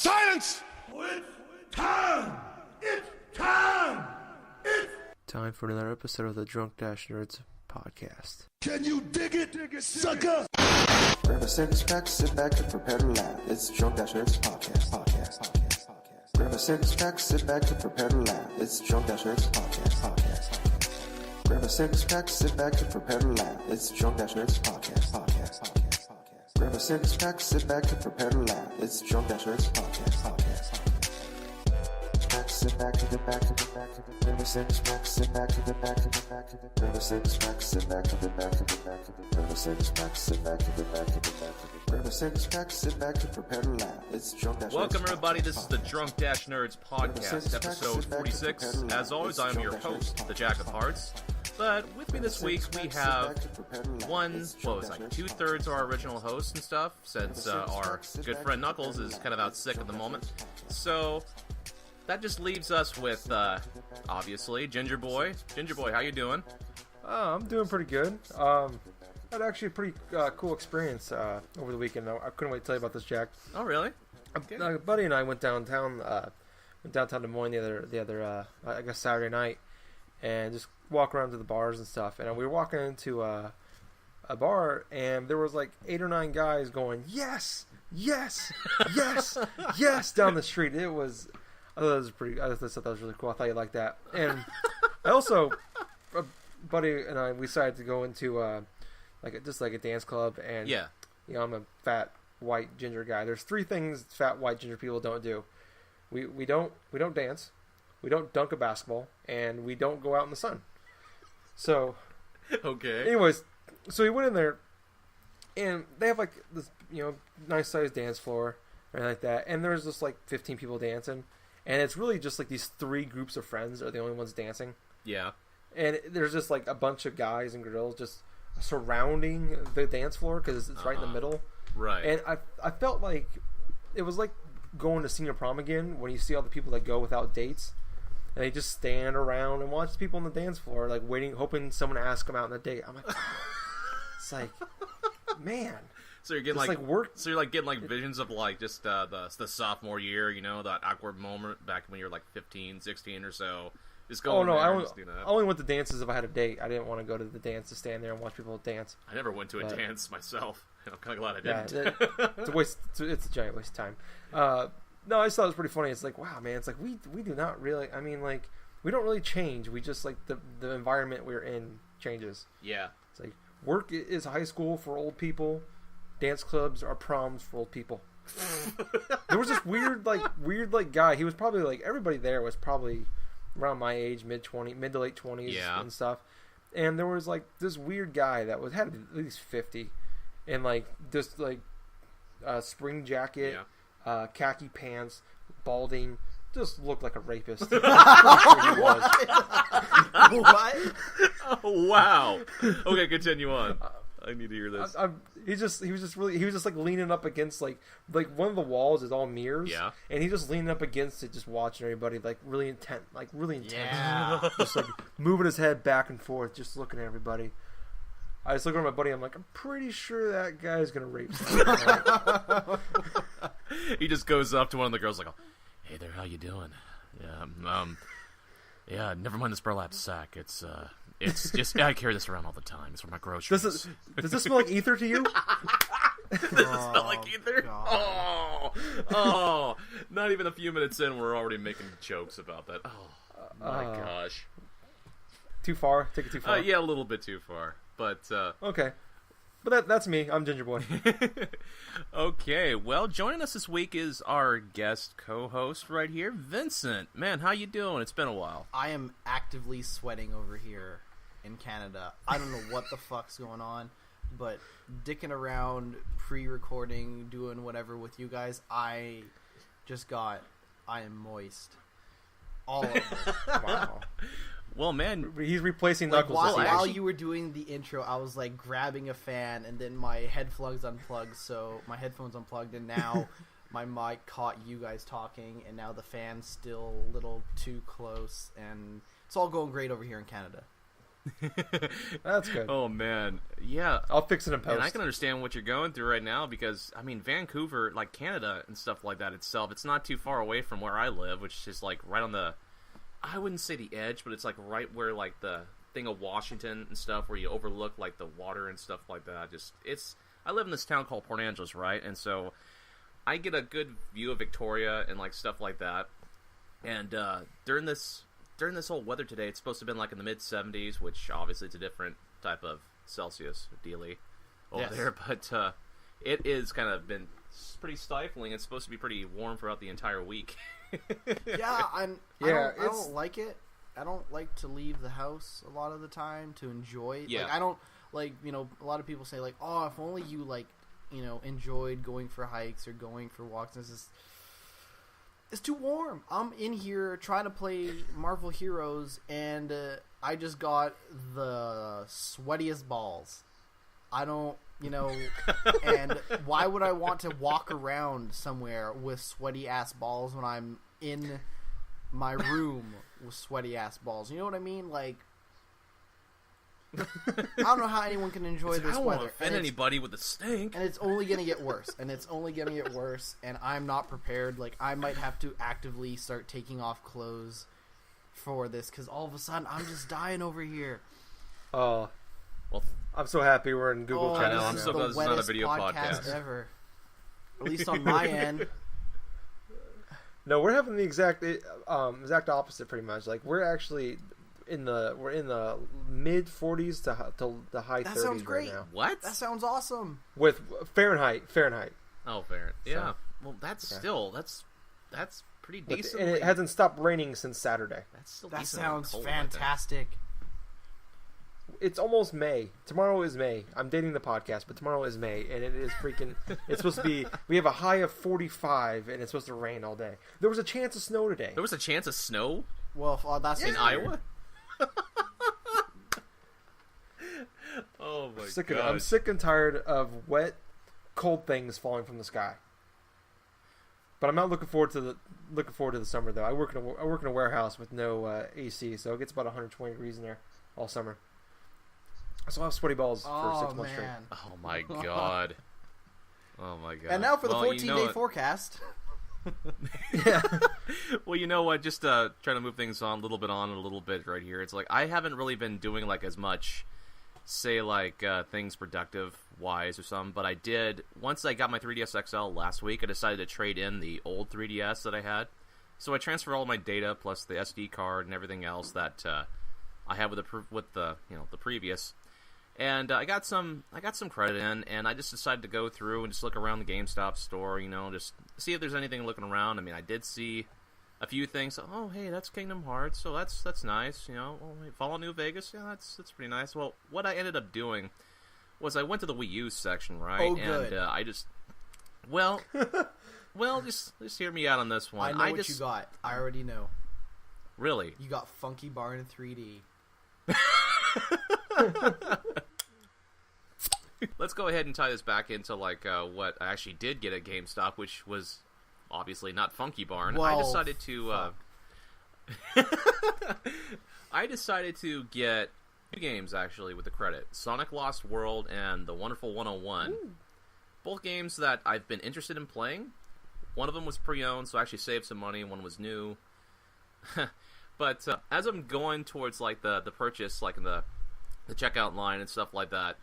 Silence! It's time! It's time! It's time for another episode of the Drunk Dash Nerds podcast. Can you dig it, sucker? Grab a six-pack, sit back and prepare to laugh. It's Drunk Dash Nerds podcast. Grab a six-pack, sit back and prepare to laugh. It's Drunk Dash Nerds podcast. Grab a six-pack, sit back and prepare to laugh. It's Drunk Dash Nerds podcast. Grab a six-pack, sit back and prepare to laugh. It's Drunk Dash Nerds podcast. Sit back and get back and get back and get grab a six-pack, sit back and get back and get back and get grab a six-pack, sit back and get back and get back and get grab a six-pack, sit back and get back and get back and get grab a six-pack, sit back and prepare to laugh. It's Drunk Dash Nerds. Welcome everybody, this is the Drunk Dash Nerds podcast, episode 46. As always, I'm your host, the Jack of Hearts. But with me this week, we have two-thirds of our original hosts and stuff, since our good friend Knuckles is kind of out sick at the moment. So that just leaves us with, obviously, Gingerboy. Gingerboy, how you doing? I'm doing pretty good. Had actually a pretty cool experience over the weekend. I couldn't wait to tell you about this, Jack. Oh, really? A buddy and I went downtown Des Moines the other I guess Saturday night, and just walk around to the bars and stuff. And we were walking into a bar, and there was like 8 or 9 guys going, yes, yes, yes, yes, down the street. I thought that was pretty. I thought that was really cool. I thought you'd like that. And I also, a buddy and I, we decided to go into just like a dance club. And yeah, you know, I'm a fat white ginger guy. There's 3 things fat white ginger people don't do. We don't dance, we don't dunk a basketball, and we don't go out in the sun. So, okay. Anyways, so we went in there, and they have like this, you know, nice sized dance floor and like that. And there's just like 15 people dancing. And it's really just like these 3 groups of friends are the only ones dancing. Yeah. And there's just like a bunch of guys and girls just surrounding the dance floor because it's right in the middle. Right. And I felt like it was like going to senior prom again when you see all the people that go without dates. And they just stand around and watch people on the dance floor, like waiting, hoping someone to ask them out on a date. I'm like, it's like, man. So you're getting work. So you're like getting like visions of like just the sophomore year, you know, that awkward moment back when you were like 15, 16 or so. Just go. Oh no, I only went to dances if I had a date. I didn't want to go to the dance to stand there and watch people dance. I never went to a dance myself. I'm kind of glad I didn't. Yeah, it's a waste. It's a giant waste of time. No, I just thought it was pretty funny. It's like, wow, man. It's like we do not really. I mean, like we don't really change. We just like the environment we're in changes. Yeah. It's like work is high school for old people. Dance clubs are proms for old people. There was this weird guy. He was probably like, everybody there was probably around my age, mid to late 20s, yeah, and stuff. And there was like this weird guy that had at least 50, and like this like spring jacket, khaki pants, balding, just looked like a rapist. What? Oh, wow. Okay, continue on. I need to hear this. He was just like leaning up against like one of the walls is all mirrors. Yeah. And he's just leaning up against it, just watching everybody like really intense. Yeah. Just like moving his head back and forth, just looking at everybody. I just look at my buddy. I'm like, I'm pretty sure that guy's gonna rape someone. He just goes up to one of the girls like, "Hey there, how you doing? Yeah, never mind this burlap sack. It's just I carry this around all the time. It's for my groceries." Does this smell like ether to you? Does it smell like ether? Oh, not even a few minutes in, we're already making jokes about that. Oh, my gosh. Too far? Take it too far? Yeah, a little bit too far. But, okay. But that's me. I'm Gingerboy. Okay, well, joining us this week is our guest co-host right here, Vincent. Man, how you doing? It's been a while. I am actively sweating over here in Canada. I don't know what the fuck's going on, but dicking around, pre-recording, doing whatever with you guys, I am moist. All over. Wow. Well, man, he's replacing like, Knuckles. While you were doing the intro, I was like grabbing a fan, and then my headphones unplugged, and now my mic caught you guys talking, and now the fan's still a little too close, and it's all going great over here in Canada. That's good. Oh man, yeah. I'll fix it in post. And I can understand what you're going through right now because I mean Vancouver, like Canada and stuff like that itself, it's not too far away from where I live, which is like right on the, I wouldn't say the edge, but it's like right where like the thing of Washington and stuff, where you overlook like the water and stuff like that. Just I live in this town called Port Angeles, right? And so I get a good view of Victoria and like stuff like that. And during this whole weather today, it's supposed to have been like in the mid 70s, which obviously it's a different type of Celsius dealy over there. But it is kind of been pretty stifling. It's supposed to be pretty warm throughout the entire week. Yeah, I don't like it. I don't like to leave the house a lot of the time to enjoy. Yeah. Like, I don't like, you know, a lot of people say like, oh, if only you like, you know, enjoyed going for hikes or going for walks. It's too warm. I'm in here trying to play Marvel Heroes, and I just got the sweatiest balls. I don't, you know, and why would I want to walk around somewhere with sweaty ass balls when I'm in my room with sweaty ass balls? You know what I mean? Like, I don't know how anyone can enjoy this I don't weather. want to offend anybody with the stink. And it's only going to get worse. And I'm not prepared. Like, I might have to actively start taking off clothes for this, because all of a sudden, I'm just dying over here. Oh. Well, I'm so happy we're in Google Chat. I'm so glad this is not a video podcast podcast. Ever. At least on my end. No, we're having the exact opposite, pretty much. Like, we're actually in the mid 40s to the high 30s. That sounds great. Right now. What? That sounds awesome. With Fahrenheit. Oh, Fahrenheit. Yeah. Well, that's pretty decent. And it hasn't stopped raining since Saturday. That sounds fantastic. It's almost May. Tomorrow is May. I'm dating the podcast, but tomorrow is May, and it is freaking. It's supposed to be. We have a high of 45, and it's supposed to rain all day. There was a chance of snow today. There was a chance of snow? Well, that's in Iowa. Oh my god! I'm sick and tired of wet, cold things falling from the sky. But I'm not looking forward to the summer though. I work in a warehouse with no AC, so it gets about 120 degrees in there all summer. So I'll have sweaty balls for 6 months straight. Oh my god! Oh my god! And now for the 14-day forecast. Yeah. Well, you know what? Just trying to move things on a little bit right here. It's like I haven't really been doing like as much, say like things productive wise or something. But I did once I got my 3DS XL last week. I decided to trade in the old 3DS that I had. So I transferred all of my data plus the SD card and everything else that I had with the previous. And I got some credit in, and I just decided to go through and just look around the GameStop store, just see if there's anything looking around. I mean, I did see a few things. Oh, hey, that's Kingdom Hearts, so that's nice. Oh, hey, Fallout New Vegas, yeah, that's pretty nice. Well, what I ended up doing was I went to the Wii U section, right? Oh, good. And I just, well, just hear me out on this one. I know what you got. I already know. Really? You got Funky Barn in 3D. Let's go ahead and tie this back into like what I actually did get at GameStop, which was obviously not Funky Barn. Well, I decided to I decided to get 2 games actually with the credit: Sonic Lost World and The Wonderful 101. Ooh. Both games that I've been interested in playing. One of them was pre-owned, so I actually saved some money. One was new. But as I'm going towards like the purchase, like in the checkout line and stuff like that,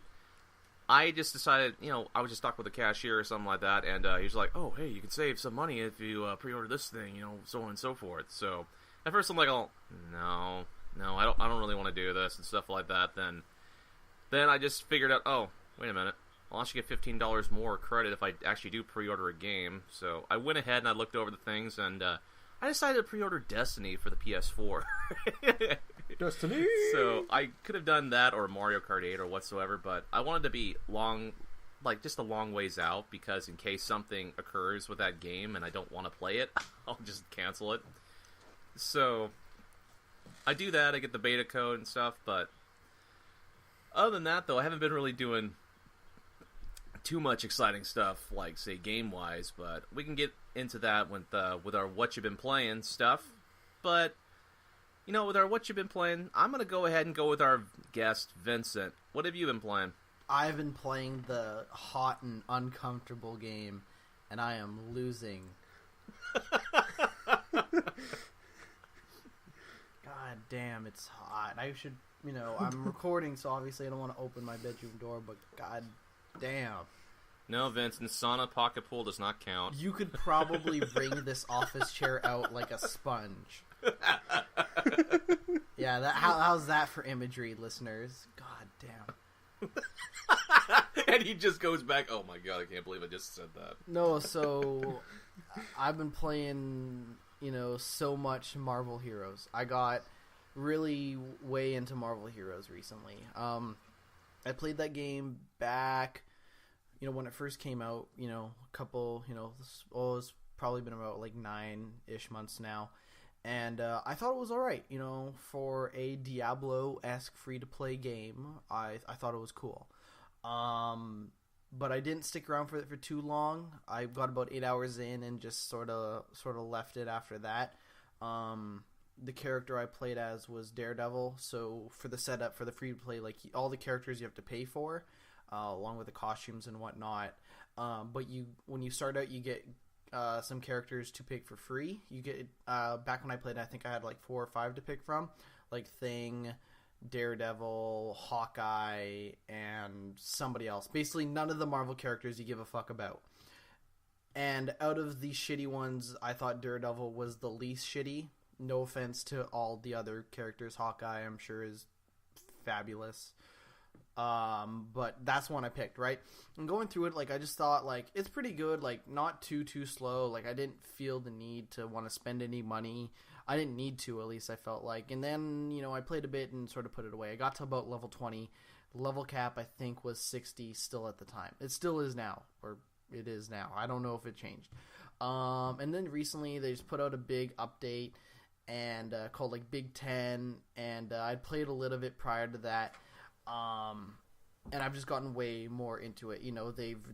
I just decided, I was just talking with the cashier or something like that, and he was like, "Oh, hey, you can save some money if you pre-order this thing, so on and so forth." So at first I'm like, "Oh, no, I don't really want to do this and stuff like that." Then I just figured out, oh, wait a minute, I'll actually get $15 more credit if I actually do pre-order a game. So I went ahead and I looked over the things, and I decided to pre-order Destiny for the PS4. Destiny! So I could have done that or Mario Kart 8 or whatsoever, but I wanted to be just a long ways out, because in case something occurs with that game and I don't want to play it, I'll just cancel it. So I do that, I get the beta code and stuff, but other than that, though, I haven't been really doing too much exciting stuff, like, say, game-wise, but we can get into that with our What You've Been Playing stuff. But with our what you've been playing, I'm going to go ahead and go with our guest, Vincent. What have you been playing? I've been playing the hot and uncomfortable game, and I am losing. God damn, it's hot. I should, I'm recording, so obviously I don't want to open my bedroom door, but god damn. No, Vincent, sauna pocket pool does not count. You could probably wring this office chair out like a sponge. Yeah, how's that for imagery, listeners? God damn. And he just goes back, oh my god, I can't believe I just said that. No, so I've been playing, so much Marvel Heroes. I got really way into Marvel Heroes recently. I played that game back, when it first came out, a couple, it's probably been about like 9-ish months now. And I thought it was alright, for a Diablo-esque free-to-play game. I thought it was cool. But I didn't stick around for it for too long. I got about 8 hours in and just sort of left it after that. The character I played as was Daredevil, so for the setup for the free-to-play, like all the characters you have to pay for, along with the costumes and whatnot. But when you start out, you get some characters to pick for free. You get back when I played, I think I had like 4 or 5 to pick from, like Thing, Daredevil, Hawkeye, and somebody else. Basically, none of the Marvel characters you give a fuck about. And out of the shitty ones, I thought Daredevil was the least shitty. No offense to all the other characters. Hawkeye, I'm sure, is fabulous. But that's one I picked, right? And going through it, like, I just thought, like, it's pretty good, like, not too slow. Like, I didn't feel the need to want to spend any money. I didn't need to, at least I felt like. And then, I played a bit and sort of put it away. I got to about level 20. Level cap, I think, was 60 still at the time. It still is now, or it is now. I don't know if it changed. And then recently, they just put out a big update and called, like, Big 10, and I'd played a little bit prior to that. And I've just gotten way more into it.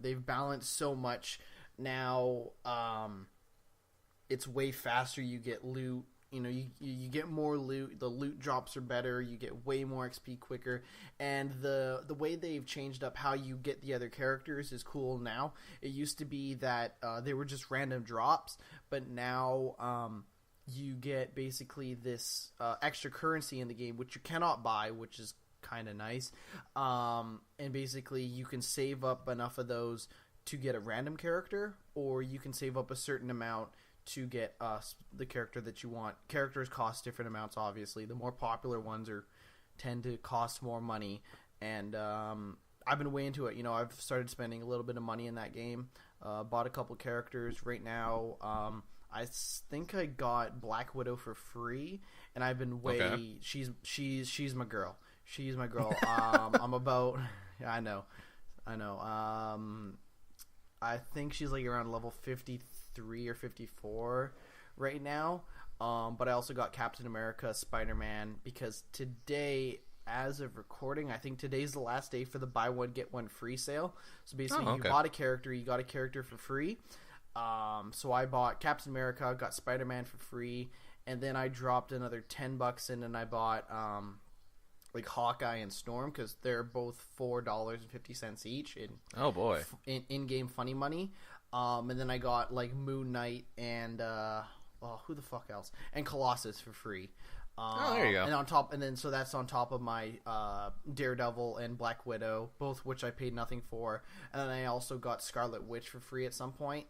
They've balanced so much now. It's way faster. You get loot. You get more loot. The loot drops are better. You get way more XP quicker. And the way they've changed up how you get the other characters is cool now. It used to be that they were just random drops, but now you get basically this extra currency in the game, which you cannot buy, which is kind of nice. And basically you can save up enough of those to get a random character, or you can save up a certain amount to get the character that you want. Characters cost different amounts, obviously. The more popular ones tend to cost more money, and I've been way into it. I've started spending a little bit of money in that game. Bought a couple characters right now. I think I got Black Widow for free, and I've been okay. She's my girl. She's my girl. I'm about... Yeah, I know. I think she's like around level 53 or 54 right now. But I also got Captain America, Spider-Man, because today, as of recording, I think today's the last day for the buy one, get one free sale. So basically, you bought a character, you got a character for free. So I bought Captain America, got Spider-Man for free, and then I dropped another $10 in, and I bought... like Hawkeye and Storm, because they're both $4.50 each in in-game funny money. And then I got like Moon Knight and who the fuck else? And Colossus for free. There you go. So that's on top of my Daredevil and Black Widow, both which I paid nothing for. And then I also got Scarlet Witch for free at some point.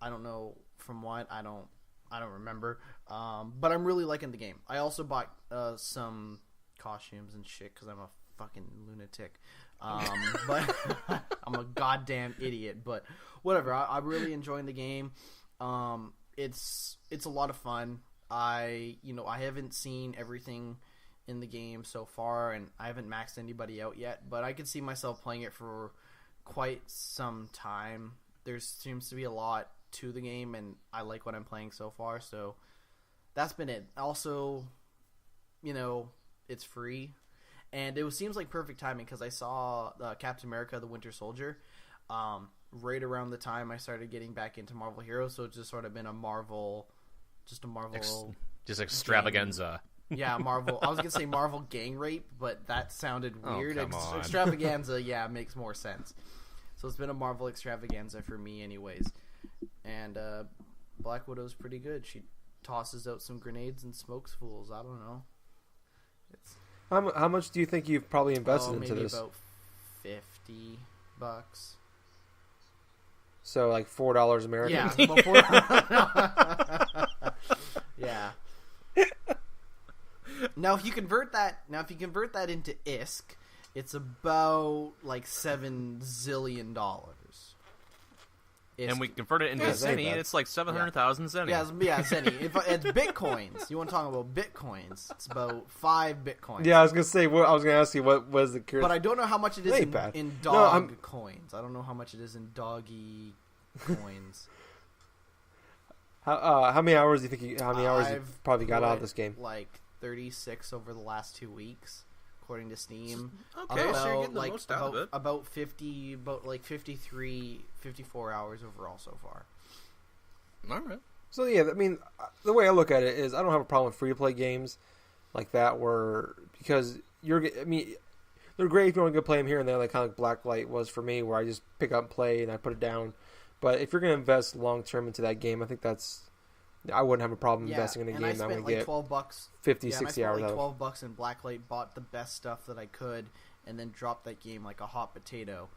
I don't know from what. I don't remember. But I'm really liking the game. I also bought some costumes and shit because I'm a fucking lunatic, but I'm a goddamn idiot. But whatever, I'm really enjoying the game. It's a lot of fun. I haven't seen everything in the game so far, and I haven't maxed anybody out yet, but I could see myself playing it for quite some time. There seems to be a lot to the game, and I like what I'm playing so far, so that's been it. Also, it's free, and it seems like perfect timing because I saw Captain America: The Winter Soldier right around the time I started getting back into Marvel Heroes, so it's just sort of been a Marvel just extravaganza. Yeah, Marvel. I was gonna say Marvel gang rape, but that sounded weird. come on. Extravaganza, yeah, makes more sense. So it's been a Marvel extravaganza for me, anyways. And Black Widow's pretty good. She tosses out some grenades and smokes fools. I don't know. It's How much do you think you've probably invested into maybe this? about $50. So like $4 American. Yeah, before. Yeah. Now, if you convert that into ISK, it's about like $7 zillion. And we convert it into zenny, it's like 700,000 zenny. Yeah, zenny. It's bitcoins. You want to talk about bitcoins? It's about 5 bitcoins. Yeah, I was gonna say. I was gonna ask you what was the current. But I don't know how much it is in dog coins. I don't know how much it is in doggy coins. How many hours do you think? How many hours you've probably got out of this game? Like 36 over the last 2 weeks, according to Steam. Okay, so you're getting the most out of it. About 53, 54 hours overall so far. All right. So yeah, I mean, the way I look at it is, I don't have a problem with free to play games like that, because they're great if you want to go play them here and there, like kind of like Blacklight was for me, where I just pick up and play and I put it down. But if you're going to invest long term into that game, I think I wouldn't have a problem investing in a game. I spent like $12, 50, 60 hours like out of. $12 in Blacklight, bought the best stuff that I could, and then dropped that game like a hot potato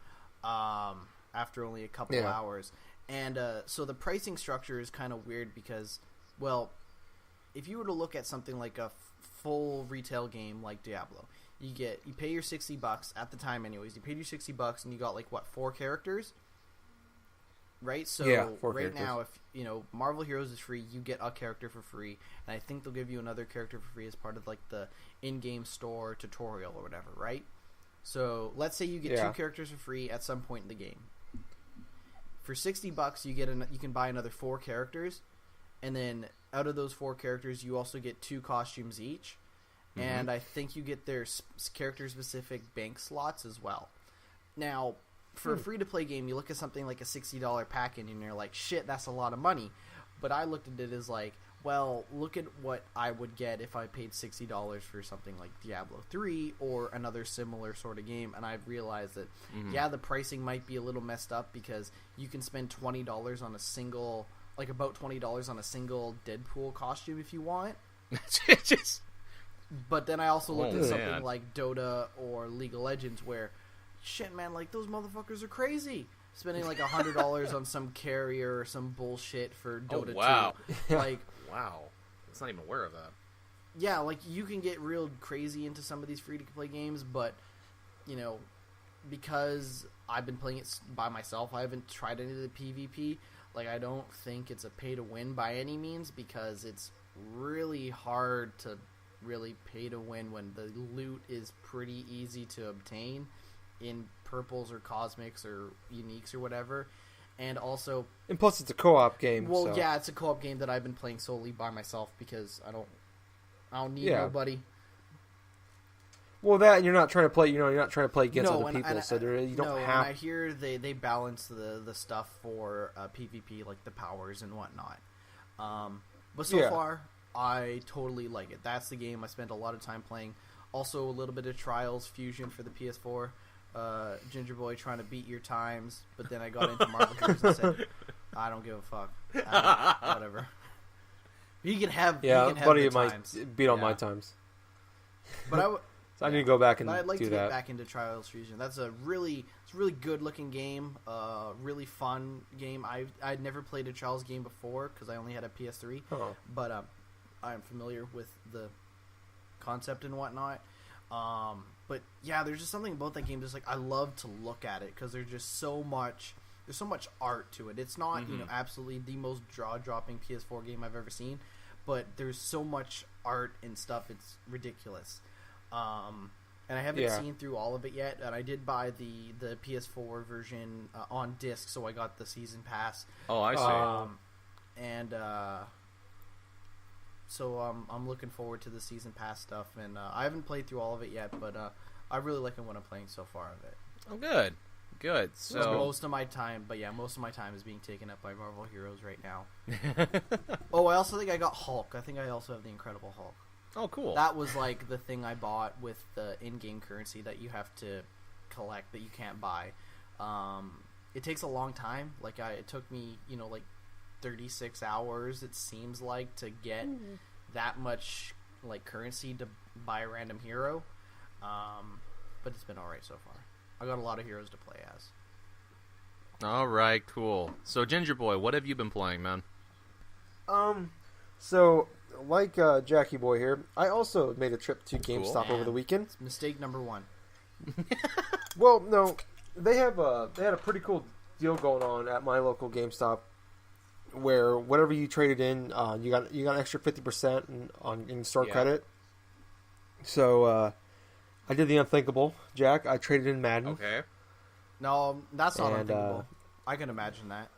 after only a couple hours. And so the pricing structure is kind of weird because, well, if you were to look at something like a full retail game like Diablo, you pay your $60 at the time anyways. You paid your $60 and you got like 4 characters? Right, so right now, if Marvel Heroes is free, you get a character for free, and I think they'll give you another character for free as part of like the in-game store tutorial or whatever, right? So let's say you get 2 characters for free at some point in the game. For $60, you can buy another 4 characters, and then out of those 4 characters, you also get 2 costumes each, and I think you get their character-specific bank slots as well. Now, for a free-to-play game, you look at something like a $60 package, and you're like, shit, that's a lot of money. But I looked at it as like, well, look at what I would get if I paid $60 for something like Diablo 3 or another similar sort of game, and I realized that, the pricing might be a little messed up because you can spend $20 on a single, like about $20 on a single Deadpool costume if you want. But then I also looked at something like Dota or League of Legends where, shit, man, like, those motherfuckers are crazy. Spending, like, $100 on some carrier or some bullshit for Dota 2. Like, wow. I was not even aware of that. Yeah, like, you can get real crazy into some of these free-to-play games, but, because I've been playing it by myself, I haven't tried any of the PvP. Like, I don't think it's a pay-to-win by any means, because it's really hard to really pay-to-win when the loot is pretty easy to obtain in purples or cosmics or uniques or whatever. And also, and plus it's a co-op game. Well, so. yeah, it's a co-op game that I've been playing solely by myself because I don't need nobody. Well, that, and you're not trying to play. You're not trying to play against other people. So you don't have. And I hear they balance the stuff for PvP, like the powers and whatnot. But so far, I totally like it. That's the game I spent a lot of time playing. Also, a little bit of Trials Fusion for the PS4. Gingerboy trying to beat your times, but then I got into Marvel Heroes and said, I don't give a fuck. Whatever. You can have buddy of mine times. Beat on my times. But so I need to go back and I'd like do to that. get back into Trials Fusion. That's a really good looking game. Really fun game. I'd never played a Trials game before because I only had a PS3. Oh. But I'm familiar with the concept and whatnot. But yeah, there's just something about that game. Just like I love to look at it because there's so much art to it. It's not absolutely the most jaw-dropping PS4 game I've ever seen, but there's so much art and stuff. It's ridiculous. And I haven't seen through all of it yet. And I did buy the PS4 version on disc, so I got the season pass. Oh, I see. So I'm looking forward to the season pass stuff, and I haven't played through all of it yet, but I really like what I'm playing so far of it. Oh, good. So most of my time is being taken up by Marvel Heroes right now. Oh, I also think I got Hulk. I think I also have the Incredible Hulk. Oh, cool. That was like the thing I bought with the in-game currency that you have to collect that you can't buy. It takes a long time. Like it took me, like 36 hours. It seems like to get that much like currency to buy a random hero. But it's been all right so far. I got a lot of heroes to play as. All right, cool. So Gingerboy, what have you been playing, man? So like Jackie Boy here, I also made a trip to GameStop over the weekend. It's mistake number 1. Well, no, they had a pretty cool deal going on at my local GameStop, where whatever you traded in, you got an extra 50% in store credit. So I did the unthinkable, Jack. I traded in Madden. Okay. No, that's not unthinkable. I can imagine that.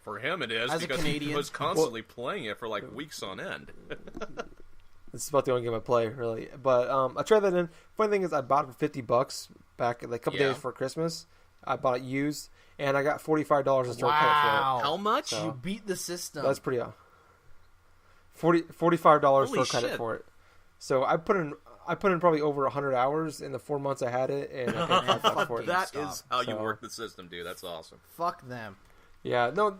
For him, it is As a because Canadian. he was constantly playing it for like weeks on end. This is about the only game I play, really. But I tried that in. Funny thing is, I bought it for $50 back like a couple days before Christmas. I bought it used, and I got $45 in store credit for it. How much? You beat the system. That's pretty $45 store credit shit. for it. So I put in probably over 100 hours in the 4 months I had it, and I paid $5 for it. That GameStop. is how you So- work the system, dude. That's awesome. Fuck them. Yeah, no.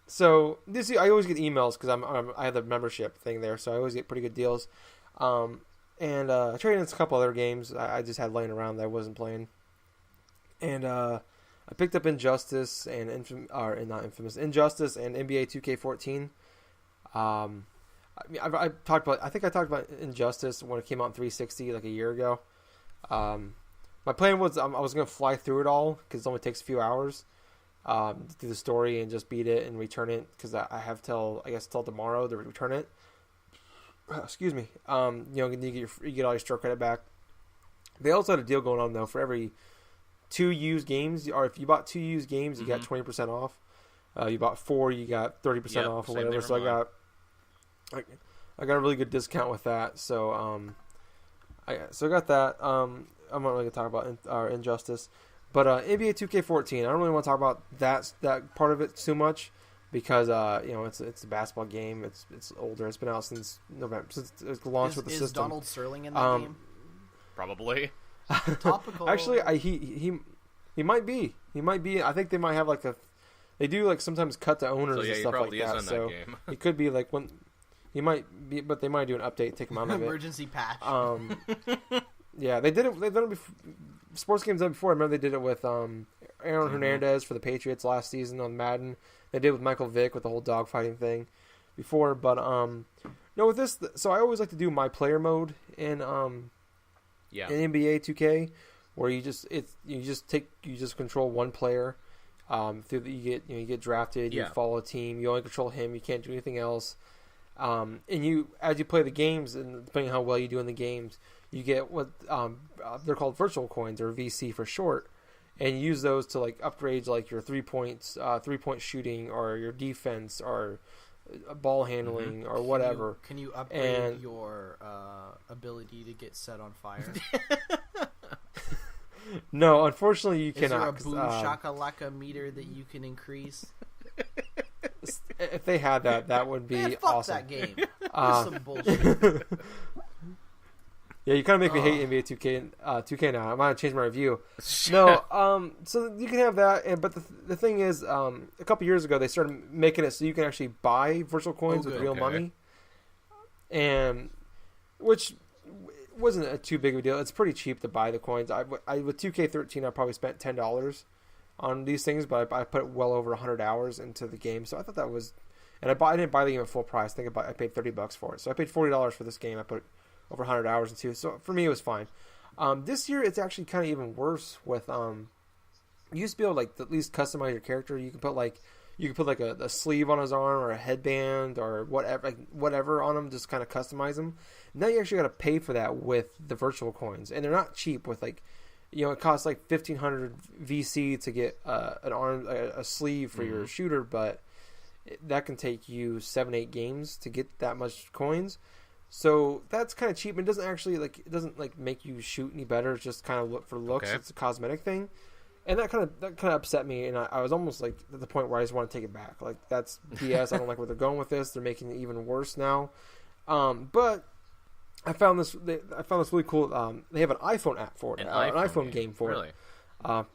So I always get emails because I have the membership thing there, so I always get pretty good deals. And I traded in a couple other games I just had laying around that I wasn't playing, and I picked up Injustice and Injustice and NBA 2K14. I think I talked about Injustice when it came out in 360 like a year ago. My plan was I was going to fly through it all because it only takes a few hours. Do the story and just beat it and return it because I have till tomorrow to return it. Excuse me. You get all your store credit back. They also had a deal going on though for every 2 used games, or if you bought 2 used games, you got 20% off. You bought 4, you got 30% off or whatever. So I got a really good discount with that. So I got that. I'm not really gonna talk about Injustice. But NBA 2K14, I don't really want to talk about that part of it too much because it's a basketball game. It's older. It's been out since November, since it launched with the system. Is Donald Sterling in that game? Probably. Topical. Actually, he might be. He might be. I think they might have like they do like sometimes cut to owners and stuff like that. So game. he could be like when he might be, but they might do an update, take him out of it. Emergency patch. Yeah, they did it. They've done it before. Sports games done it before. I remember they did it with Aaron Hernandez for the Patriots last season on Madden. They did it with Michael Vick with the whole dogfighting thing before. But no, with this, so I always like to do my player mode in NBA 2K, where you just control one player. You get drafted. You follow a team. You only control him. You can't do anything else. And as you play the games, and depending on how well you do in the games, you get what they're called virtual coins, or VC for short, and you use those to like upgrade like your 3-point shooting, or your defense, or ball handling, or whatever. Can you upgrade your ability to get set on fire? No, unfortunately, you cannot. Is there a boom shakalaka meter that you can increase? If they had that, that would be fuck awesome. That game. That's some bullshit. Yeah, you kind of make me hate NBA 2K now. I might have changed my review. No, so you can have that, but the thing is, a couple years ago they started making it so you can actually buy virtual coins with real money, and which wasn't a too big of a deal. It's pretty cheap to buy the coins. I with 2K13, I probably spent $10 on these things, but I put well over 100 hours into the game, so I thought that was, and I didn't buy the game at full price. I think I paid $30 for it, so I paid $40 for this game. I put over 100 hours into, so for me it was fine. This year it's actually kind of even worse with you used to be able to like at least customize your character. You could put like a sleeve on his arm, or a headband, or whatever on him, just kind of customize them. Now you actually got to pay for that with the virtual coins, and they're not cheap. With like, it costs like 1,500 VC to get a sleeve for your shooter, but that can take you 7-8 games to get that much coins. So that's kind of cheap. It doesn't make you shoot any better. It's just kind of look for looks. Okay. It's a cosmetic thing, and that kind of upset me. And I was almost like at the point where I just want to take it back. Like, that's BS. I don't like where they're going with this. They're making it even worse now. But I found this really cool. They have an iPhone app for it, An an iPhone iPhone game for really? it.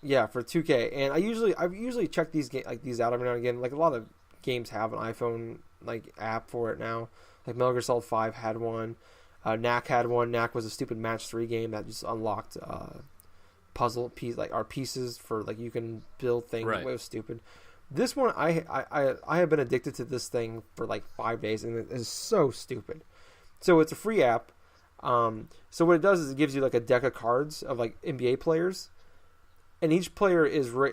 Yeah, for 2K. And I usually check these these out every now and again. Like a lot of games have an iPhone like app for it now. Like Metal Gear Solid 5 had one. Knack had one. Knack was a stupid match 3 game that just unlocked puzzle pieces for like you can build things. Right. It was stupid. This one I have been addicted to this thing for like 5 days, and it is so stupid. So it's a free app. So what it does is it gives you like a deck of cards of like NBA players, and each player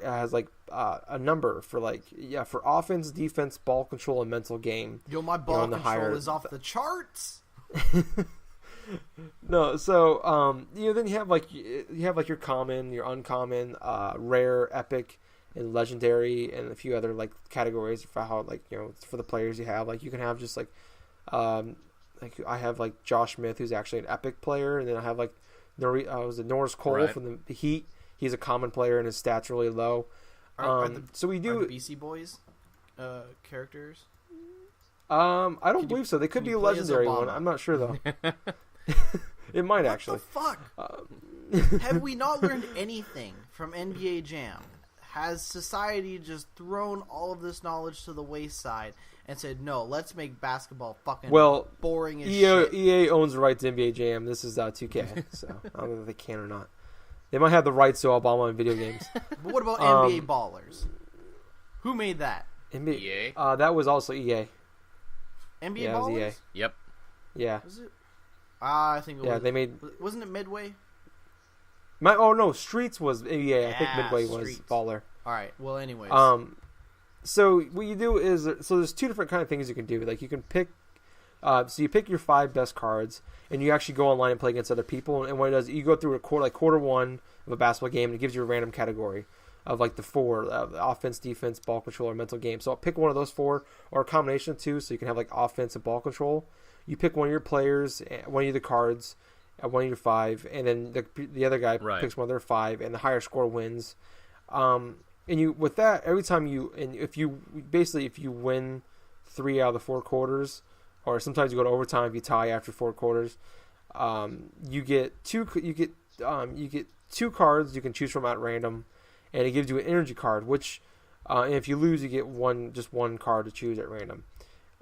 has like a number for for offense, defense, ball control, and mental game. Yo, my ball control is off the charts. No, so then you have like your common, your uncommon, rare, epic, and legendary, and a few other like categories for how for the players you have. Like you can have just like I have like Josh Smith, who's actually an epic player, and then I have like Norris Cole Right. from the Heat. He's a common player and his stats really low. So we do are the BC Boys characters. I don't believe so. They could be a play as legendary one. Obama? I'm not sure though. It might actually. What the fuck? Have we not learned anything from NBA Jam? Has society just thrown all of this knowledge to the wayside and said, no, let's make basketball fucking boring as shit? EA owns the rights to NBA Jam. This is 2K, so I don't know if they can or not. They might have the rights to Obama in video games. But what about NBA Ballers? Who made that? NBA, EA? that was also EA. NBA Yeah, it was Ballers? EA. Yep. Yeah. Was it? I think it was. Yeah, they made... Wasn't it Midway? Streets was EA. I think Yeah, Midway was Streets. Baller. Alright, well anyways. So what you do is... So there's 2 different kind of things you can do. Like you can pick... so you pick your 5 best cards, and you actually go online and play against other people. And what it does, you go through quarter 1 of a basketball game, and it gives you a random category of like the 4, offense, defense, ball control, or mental game. So I'll pick one of those 4, or a combination of 2, so you can have like offense and ball control. You pick one of your players, one of the cards, one of your 5, and then the other guy Right. picks one of their 5, and the higher score wins. And you with that, every time if you win 3 out of the 4 quarters, or sometimes you go to overtime if you tie after 4 quarters, you get 2 cards you can choose from at random, and it gives you an energy card, which and if you lose you get one card to choose at random.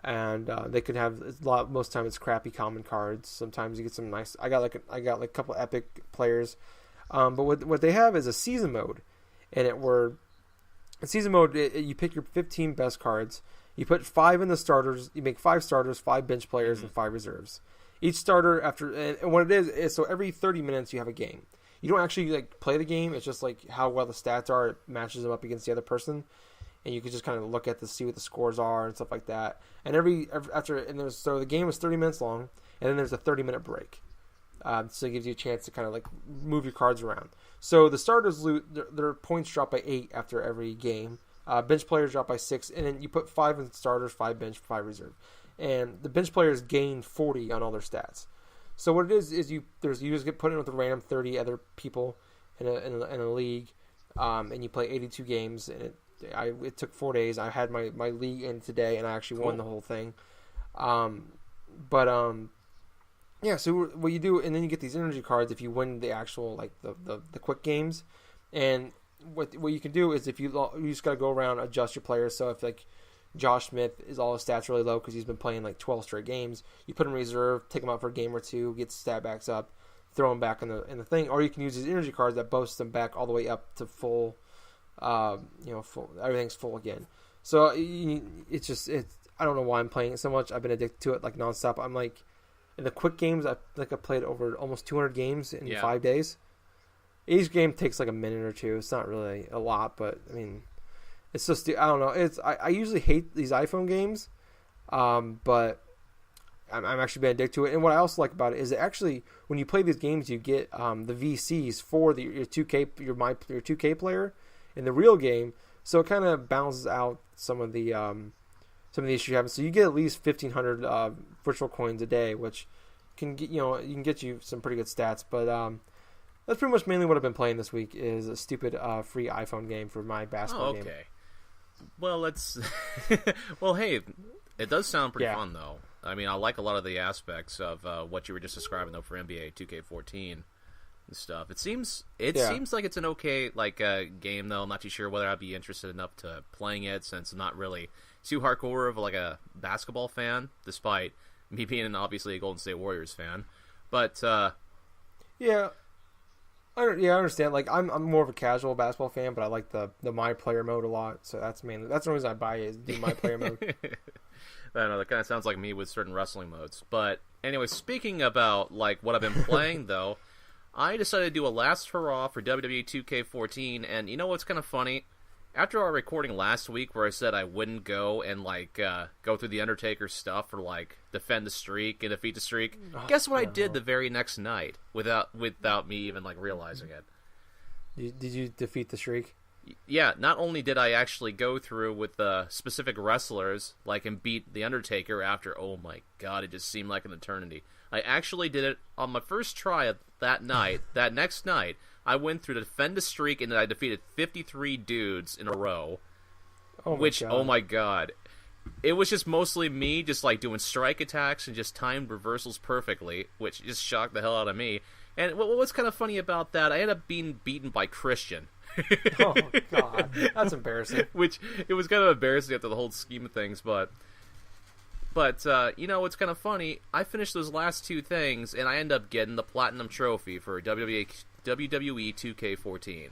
And they could have most times it's crappy common cards. Sometimes you get some nice. I got like a couple epic players, but what they have is a season mode, and season mode you pick your 15 best cards. You put 5 in the starters. You make 5 starters, 5 bench players, and 5 reserves. Each starter and what it is so every 30 minutes you have a game. You don't actually like play the game. It's just like how well the stats are. It matches them up against the other person. And you can just kind of look at see what the scores are and stuff like that. And so the game is 30 minutes long, and then there's a 30-minute break. So it gives you a chance to kind of like move your cards around. So the starters their points drop by 8 after every game. Bench players drop by 6, and then you put 5 in starters, 5 bench, 5 reserve. And the bench players gain 40 on all their stats. So what it is you just get put in with a random 30 other people in a league, and you play 82 games, and it took 4 days. I had my league in today, and I actually won the whole thing. Yeah. So what you do, and then you get these energy cards if you win the actual like the quick games. And what you can do is you just gotta go around, adjust your players. So if like Josh Smith is all his stats really low because he's been playing like 12 straight games, you put him in reserve, take him out for a game or 2, get stat backs up, throw him back in the thing, or you can use his energy cards that boost them back all the way up to full. Full, everything's full again. So I don't know why I'm playing it so much. I've been addicted to it like nonstop. I'm like in the quick games. I played over almost 200 games in 5 days. Each game takes like a minute or 2. It's not really a lot, but I mean, it's just I don't know. I usually hate these iPhone games, but I'm actually been addicted to it. And what I also like about it is that actually when you play these games, you get the VCs for your 2K player in the real game, so it kind of balances out some of the issues you have. So you get at least 1,500 virtual coins a day, which can get you can get you some pretty good stats. But that's pretty much mainly what I've been playing this week is a stupid free iPhone game for my basketball game. Well, let's. Well, hey, it does sound pretty fun though. I mean, I like a lot of the aspects of what you were just describing, though, for NBA 2K14 and stuff. It seems like it's an okay game, though. I'm not too sure whether I'd be interested enough to playing it, since I'm not really too hardcore of like a basketball fan, despite me being obviously a Golden State Warriors fan. But yeah. I understand. Like, I'm more of a casual basketball fan, but I like the my player mode a lot. So that's the reason I buy it, is the my player mode. I don't know, that kind of sounds like me with certain wrestling modes. But anyway, speaking about like what I've been playing, though, I decided to do a last hurrah for WWE 2K14, and you know what's kind of funny? After our recording last week, where I said I wouldn't go and go through the Undertaker stuff or like defend the streak and defeat the streak, guess what I did the very next night without me even like realizing it. Did you defeat the streak? Yeah, not only did I actually go through with the specific wrestlers, and beat The Undertaker after, oh my god, it just seemed like an eternity. I actually did it on my first try that night. That next night, I went through to defend the streak, and I defeated 53 dudes in a row. Oh my god. It was just mostly me just, doing strike attacks and just timed reversals perfectly, which just shocked the hell out of me. And what's kind of funny about that, I ended up being beaten by Christian. Oh god, that's embarrassing. Which, it was kind of embarrassing after the whole scheme of things, but you know what's kind of funny? I finished those last two things, and I end up getting the Platinum Trophy for WWE 2K14.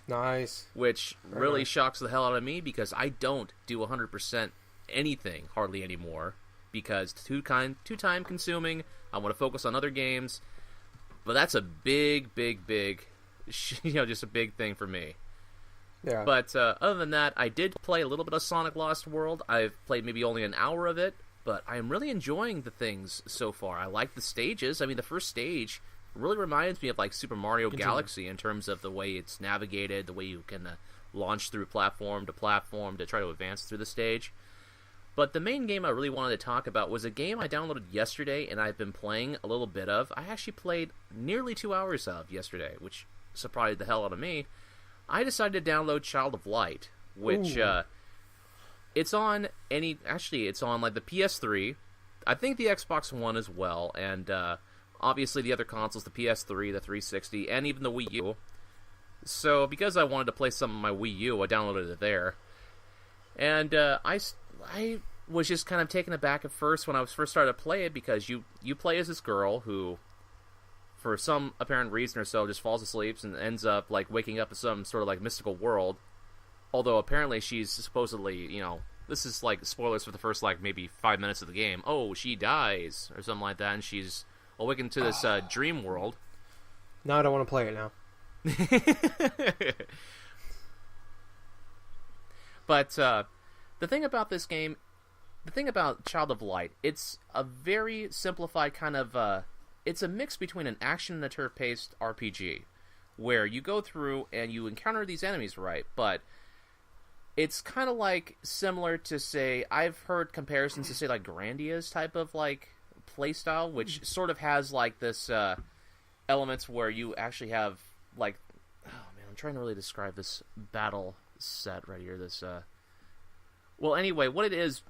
Nice. Which really shocks the hell out of me, because I don't do 100% anything hardly anymore, because too time consuming. I want to focus on other games, but that's a big, just a big thing for me. Yeah. But other than that, I did play a little bit of Sonic Lost World. I've played maybe only an hour of it, but I am really enjoying the things so far. I like the stages. I mean, the first stage really reminds me of Super Mario Galaxy in terms of the way it's navigated, the way you can launch through platform to try to advance through the stage. But the main game I really wanted to talk about was a game I downloaded yesterday, and I've been playing a little bit of. I actually played nearly 2 hours of yesterday, which surprised the hell out of me. I decided to download Child of Light, which it's on the PS3. I think the Xbox One as well, and obviously the other consoles, the PS3, the 360, and even the Wii U. So because I wanted to play some of my Wii U, I downloaded it there. And I was just kind of taken aback at first when I was first started to play it, because you play as this girl who, for some apparent reason or so, just falls asleep and ends up waking up in some sort of mystical world. Although apparently she's supposedly, this is spoilers for the first maybe 5 minutes of the game. Oh, she dies or something like that, and she's awakened to this dream world. No, I don't want to play it now. But the thing about this game, the thing about Child of Light, it's a very simplified kind of it's a mix between an action and a turn-based RPG, where you go through and you encounter these enemies, right? But it's kind of similar to, say, I've heard comparisons to, say, Grandia's type of playstyle, which sort of has this elements where you actually have oh man, I'm trying to really describe this battle set right here. This well, anyway, what it is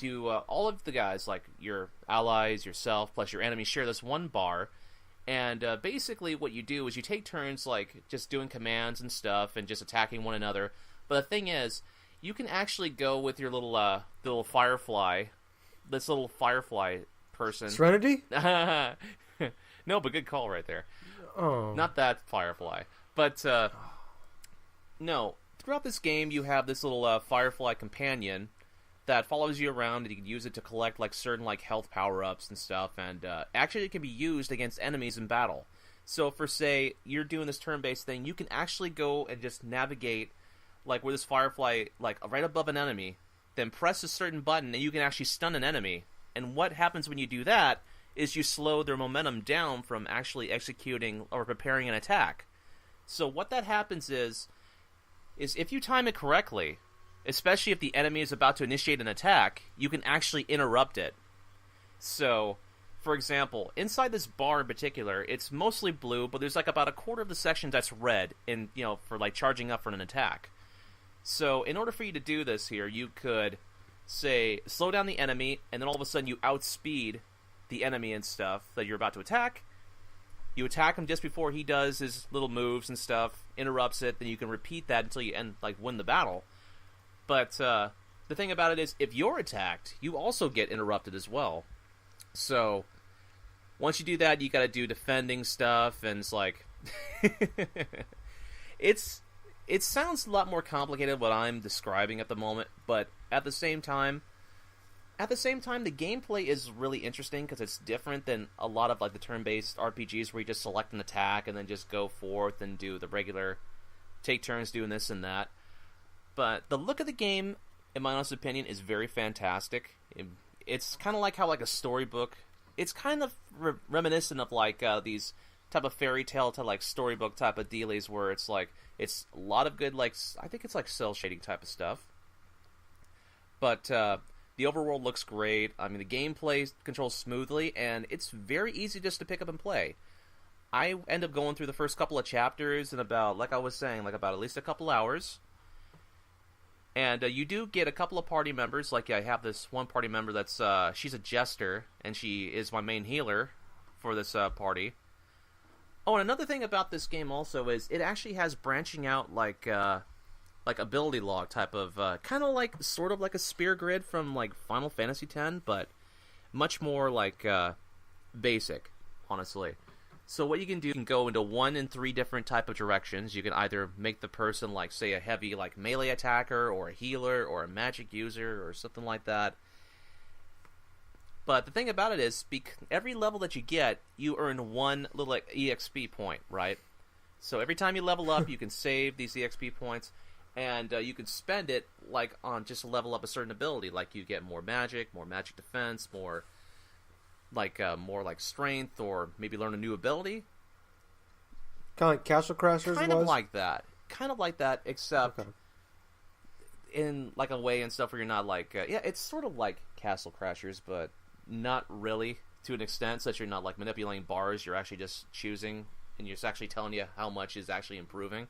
you all of the guys, your allies, yourself, plus your enemies, share this one bar, and basically what you do is you take turns just doing commands and stuff and just attacking one another. But the thing is, you can actually go with your little firefly, this little firefly person. Serenity? No, but good call right there. Oh. Not that firefly, but no. Throughout this game, you have this little firefly companion that follows you around, and you can use it to collect certain health power-ups and stuff, and actually it can be used against enemies in battle. So for, say, you're doing this turn-based thing, you can actually go and just navigate with this firefly right above an enemy, then press a certain button, and you can actually stun an enemy. And what happens when you do that is you slow their momentum down from actually executing or preparing an attack. So what that happens is if you time it correctly, especially if the enemy is about to initiate an attack, you can actually interrupt it. So, for example, inside this bar in particular, it's mostly blue, but there's about a quarter of the section that's red, and for charging up for an attack. So, in order for you to do this here, you could say, slow down the enemy, and then all of a sudden you outspeed the enemy and stuff that you're about to attack. You attack him just before he does his little moves and stuff, interrupts it, then you can repeat that until you win the battle. But the thing about it is, if you're attacked, you also get interrupted as well. So once you do that, you got to do defending stuff, and it's like it sounds a lot more complicated what I'm describing at the moment, but at the same time, the gameplay is really interesting because it's different than a lot of like the turn-based RPGs where you just select an attack and then just go forth and do the regular take turns doing this and that. But the look of the game, in my honest opinion, is very fantastic. It's kind of like how like a storybook. It's kind of reminiscent of like these type of fairy tale to like storybook type of dealies where it's like it's a lot of good like I think it's like cell shading type of stuff. But the overworld looks great. I mean, the gameplay controls smoothly, and it's very easy just to pick up and play. I end up going through the first couple of chapters in about, like I was saying, like about at least a couple hours. And you do get a couple of party members. Like I have this one party member that's she's a jester, and she is my main healer for this party. Oh, and another thing about this game also is it actually has branching out like ability log type of kind of like sort of like a spear grid from like Final Fantasy X, but much more like basic, honestly. So what you can do, you can go into 1 and 3 different type of directions. You can either make the person like say a heavy like melee attacker or a healer or a magic user or something like that. But the thing about it is, every level that you get, you earn 1 little like, EXP point, right? So every time you level up, you can save these EXP points, and you can spend it like on just to level up a certain ability. Like you get more magic defense, more like strength, or maybe learn a new ability. Kind of like Castle Crashers Kind of like that, except in like a way and stuff where you're not like it's sort of like Castle Crashers, but not really to an extent, such you're not like manipulating bars. You're actually just choosing, and it's actually telling you how much is actually improving.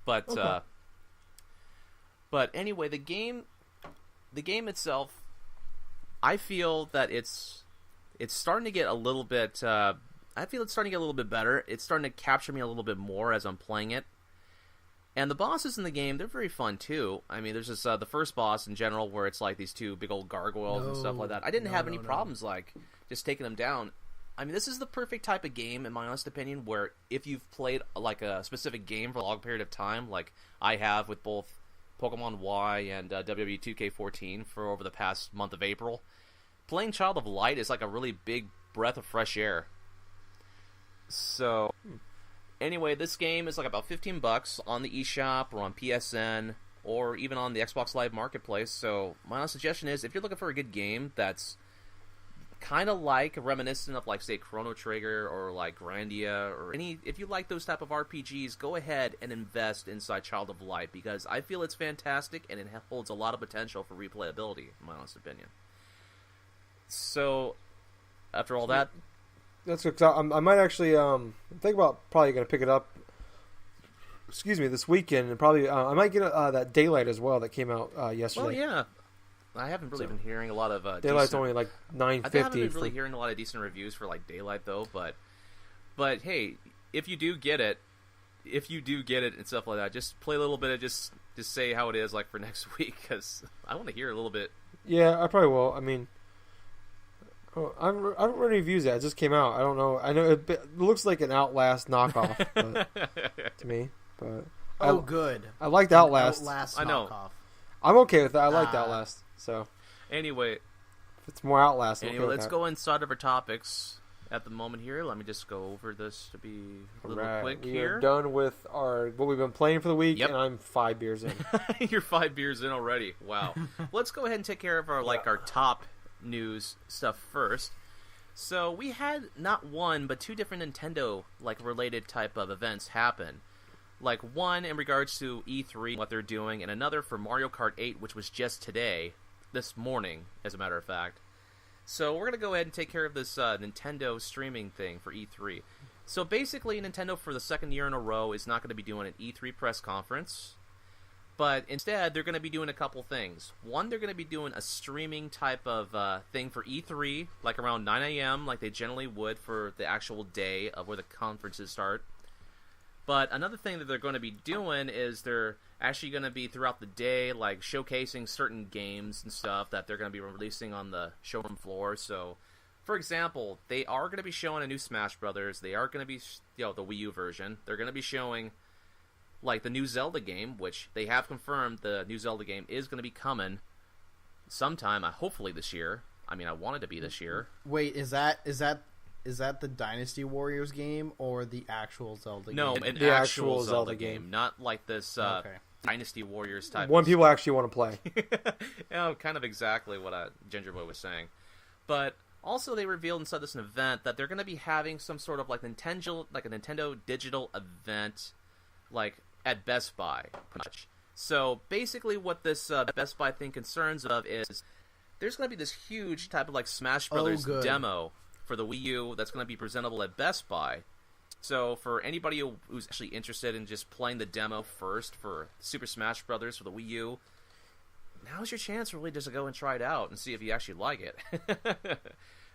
But but anyway, the game itself, I feel that it's starting to get a little bit. I feel it's starting to get a little bit better. It's starting to capture me a little bit more as I'm playing it. And the bosses in the game, they're very fun too. I mean, there's this the first boss in general where it's like these 2 big old gargoyles and stuff like that. I didn't have any problems like just taking them down. I mean, this is the perfect type of game, in my honest opinion, where if you've played like a specific game for a long period of time, like I have with both Pokemon Y and WWE 2K14 for over the past month of April, playing Child of Light is like a really big breath of fresh air. So anyway, this game is like about $15 on the eShop or on PSN or even on the Xbox Live Marketplace. So my honest suggestion is, if you're looking for a good game that's kind of like reminiscent of like say Chrono Trigger or like Grandia or if you like those type of RPGs, go ahead and invest inside Child of Light, because I feel it's fantastic and it holds a lot of potential for replayability, in my honest opinion. So after all that, that's good. I might actually think about probably going to pick it up. Excuse me, this weekend, and probably I might get that Daylight as well that came out yesterday. Well, yeah, I haven't really been hearing a lot of Daylight's only like $9.50. I haven't been really hearing a lot of decent reviews for like Daylight though. But hey, if you do get it and stuff like that, just play a little bit of just say how it is like for next week, because I want to hear a little bit. Yeah, I probably will. I mean, I haven't read reviews yet. It just came out. I don't know. I know it looks like an Outlast knockoff to me. But good. I liked Outlast. Outlast I know. knockoff. I'm okay with that. I liked Outlast. So anyway, if it's more Outlast, I'm anyway, okay with let's that. go inside of our topics at the moment here. Let me just go over this to be a little quick we here. are done with what we've been playing for the week, Yep. and I'm 5 beers in. You're 5 beers in already. Wow. Let's go ahead and take care of our our top news stuff first. So we had not one but 2 different Nintendo related type of events happen. Like one in regards to E3, what they're doing, and another for Mario Kart 8, which was just today, this morning, as a matter of fact. So we're going to go ahead and take care of this Nintendo streaming thing for E3. So basically, Nintendo, for the second year in a row, is not going to be doing an E3 press conference. But instead, they're going to be doing a couple things. One, they're going to be doing a streaming type of thing for E3, like around 9 a.m., like they generally would for the actual day of where the conferences start. But another thing that they're going to be doing is they're actually going to be throughout the day, like showcasing certain games and stuff that they're going to be releasing on the showroom floor. So, for example, they are going to be showing a new Smash Brothers. They are going to be, the Wii U version. They're going to be showing like the new Zelda game, which they have confirmed the new Zelda game is going to be coming sometime, hopefully this year. I mean, I want it to be this year. Wait, is that the Dynasty Warriors game or the actual Zelda game? No, The actual Zelda game, not like this Okay. Dynasty Warriors type. One people actually want to play. Kind of exactly what Gingerboy was saying. But also, they revealed inside this event that they're going to be having some sort of like a Nintendo digital event, like at Best Buy, pretty much. So basically, what this Best Buy thing concerns of is there's going to be this huge type of like Smash Brothers demo for the Wii U that's going to be presentable at Best Buy. So for anybody who's actually interested in just playing the demo first for Super Smash Brothers for the Wii U, now's your chance really just to go and try it out and see if you actually like it.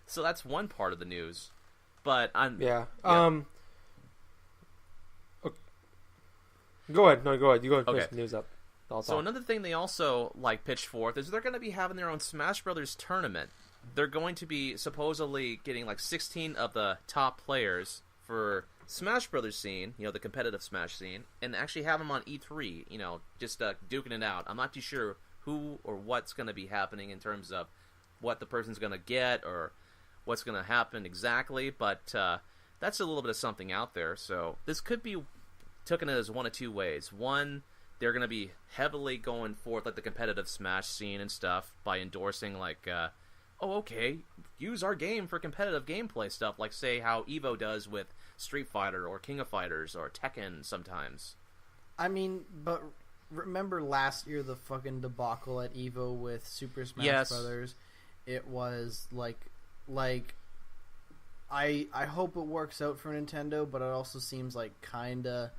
So that's one part of the news. But Yeah. Go ahead. No, go ahead. You go and finish the news up. So another thing they also pitched forth is they're going to be having their own Smash Brothers tournament. They're going to be supposedly getting 16 of the top players for Smash Brothers scene, the competitive Smash scene, and actually have them on E3, just duking it out. I'm not too sure who or what's going to be happening in terms of what the person's going to get or what's going to happen exactly, but that's a little bit of something out there. So this could be taken as one of two ways. One, they're going to be heavily going forth the competitive Smash scene and stuff by endorsing use our game for competitive gameplay stuff, like say how Evo does with Street Fighter or King of Fighters or Tekken sometimes. I mean, but remember last year the fucking debacle at Evo with Super Smash Brothers? It was I hope it works out for Nintendo, but it also seems like kinda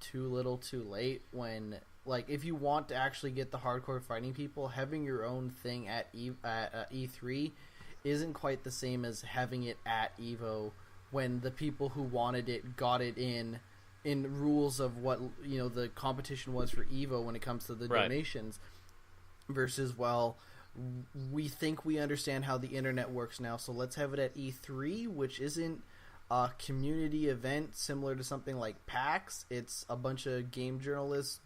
too little too late when if you want to actually get the hardcore fighting people, having your own thing at E3 isn't quite the same as having it at Evo when the people who wanted it got it in rules of what the competition was for Evo when it comes to the donations versus we think we understand how the internet works now, so let's have it at E3, which isn't a community event similar to something like PAX. It's a bunch of game journalists,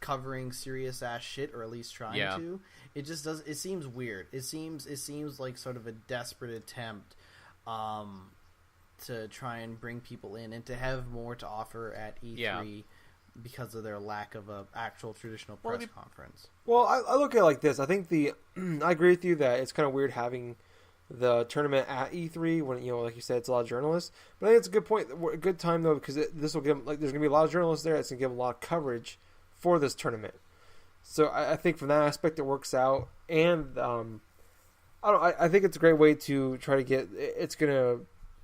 covering serious ass shit, or at least trying to. It just does. It seems weird. It seems like sort of a desperate attempt to try and bring people in and to have more to offer at E3 because of their lack of a actual traditional press conference. Well, I look at it like this. I think I agree with you that it's kind of weird having the tournament at E3 when like you said, it's a lot of journalists. But I think it's a good point, a good time though, because this will give them, there's gonna be a lot of journalists there. It's gonna give them a lot of coverage for this tournament. So I think from that aspect it works out, and I think it's a great way to try to get. It's gonna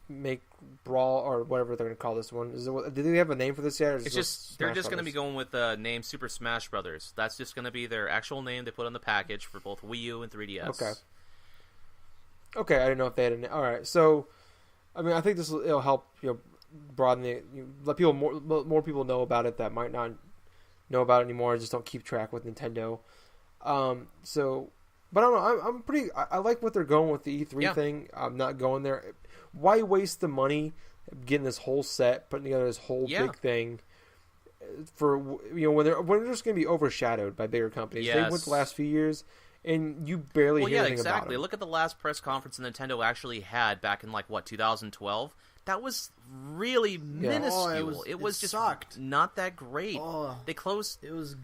make Brawl or whatever they're gonna call this one. Did they have a name for this yet? Or it's just they're just gonna be going with the name Super Smash Brothers. That's just gonna be their actual name they put on the package for both Wii U and 3DS. Okay, I didn't know if they had a name. All right, so I mean, I think it'll help broaden it, let people more people know about it that might not know about it anymore. Just don't keep track with Nintendo. But I don't know. I'm pretty. I like what they're going with the E3 thing. I'm not going there. Why waste the money getting this whole set, putting together this whole big thing for when they're just going to be overshadowed by bigger companies? They went the last few years. And you barely hear anything about it. Look at the last press conference Nintendo actually had back in 2012. That was really minuscule. It was just sucked. Not that great. They closed. It was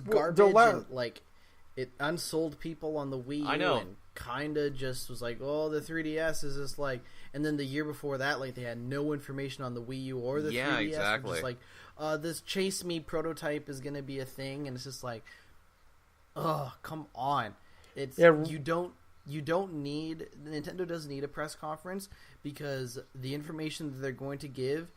garbage. And, it unsold people on the Wii U. I know. And kind of just was the 3DS is just and then the year before that, they had no information on the Wii U or the 3DS. Yeah, exactly. Just this Chase Me prototype is going to be a thing, and it's just oh, come on! It's you don't need Nintendo doesn't need a press conference because the information that they're going to give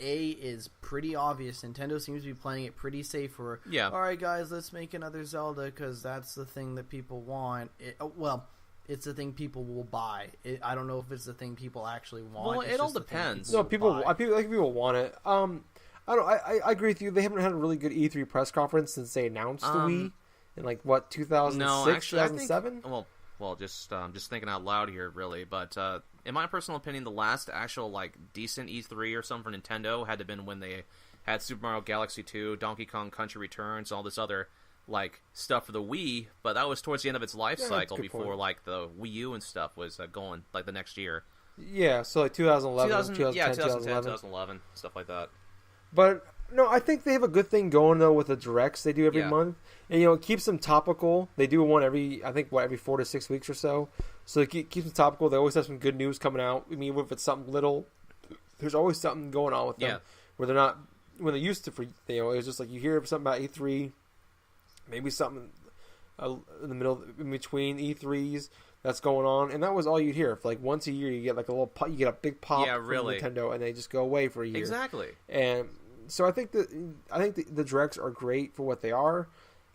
A is pretty obvious. Nintendo seems to be playing it pretty safe. For Yeah. all right, guys, let's make another Zelda because that's the thing that people want. It's the thing people will buy. I don't know if it's the thing people actually want. Well, It's it all just the thing depends. No, people people, buy. people want it. I agree with you. They haven't had a really good E3 press conference since they announced the Wii in like what 2006, No, actually, 2007. Well, just thinking out loud here, really. But in my personal opinion, the last actual like decent E3 or something for Nintendo had to have been when they had Super Mario Galaxy 2, Donkey Kong Country Returns, all this other like stuff for the Wii. But that was towards the end of its life Yeah, cycle that's a good before point. like the Wii U and stuff was going like the next year. Yeah, so like 2011, 2010, 2011. 2011, stuff like that. But no, I think they have a good thing going though with the directs they do every Yeah. month, and it keeps them topical. They do one every 4 to 6 weeks or so, so it keeps them topical. They always have some good news coming out. I mean, if it's something little, there's always something going on with them. Yeah. Where they're not when they used to. It was just like you hear something about E3, maybe something in the middle, in between E3s that's going on, and that was all you'd hear. Like once a year, you get like you get a big pop Yeah, really. from Nintendo, and they just go away for a year. Exactly. And so I think the directs are great for what they are,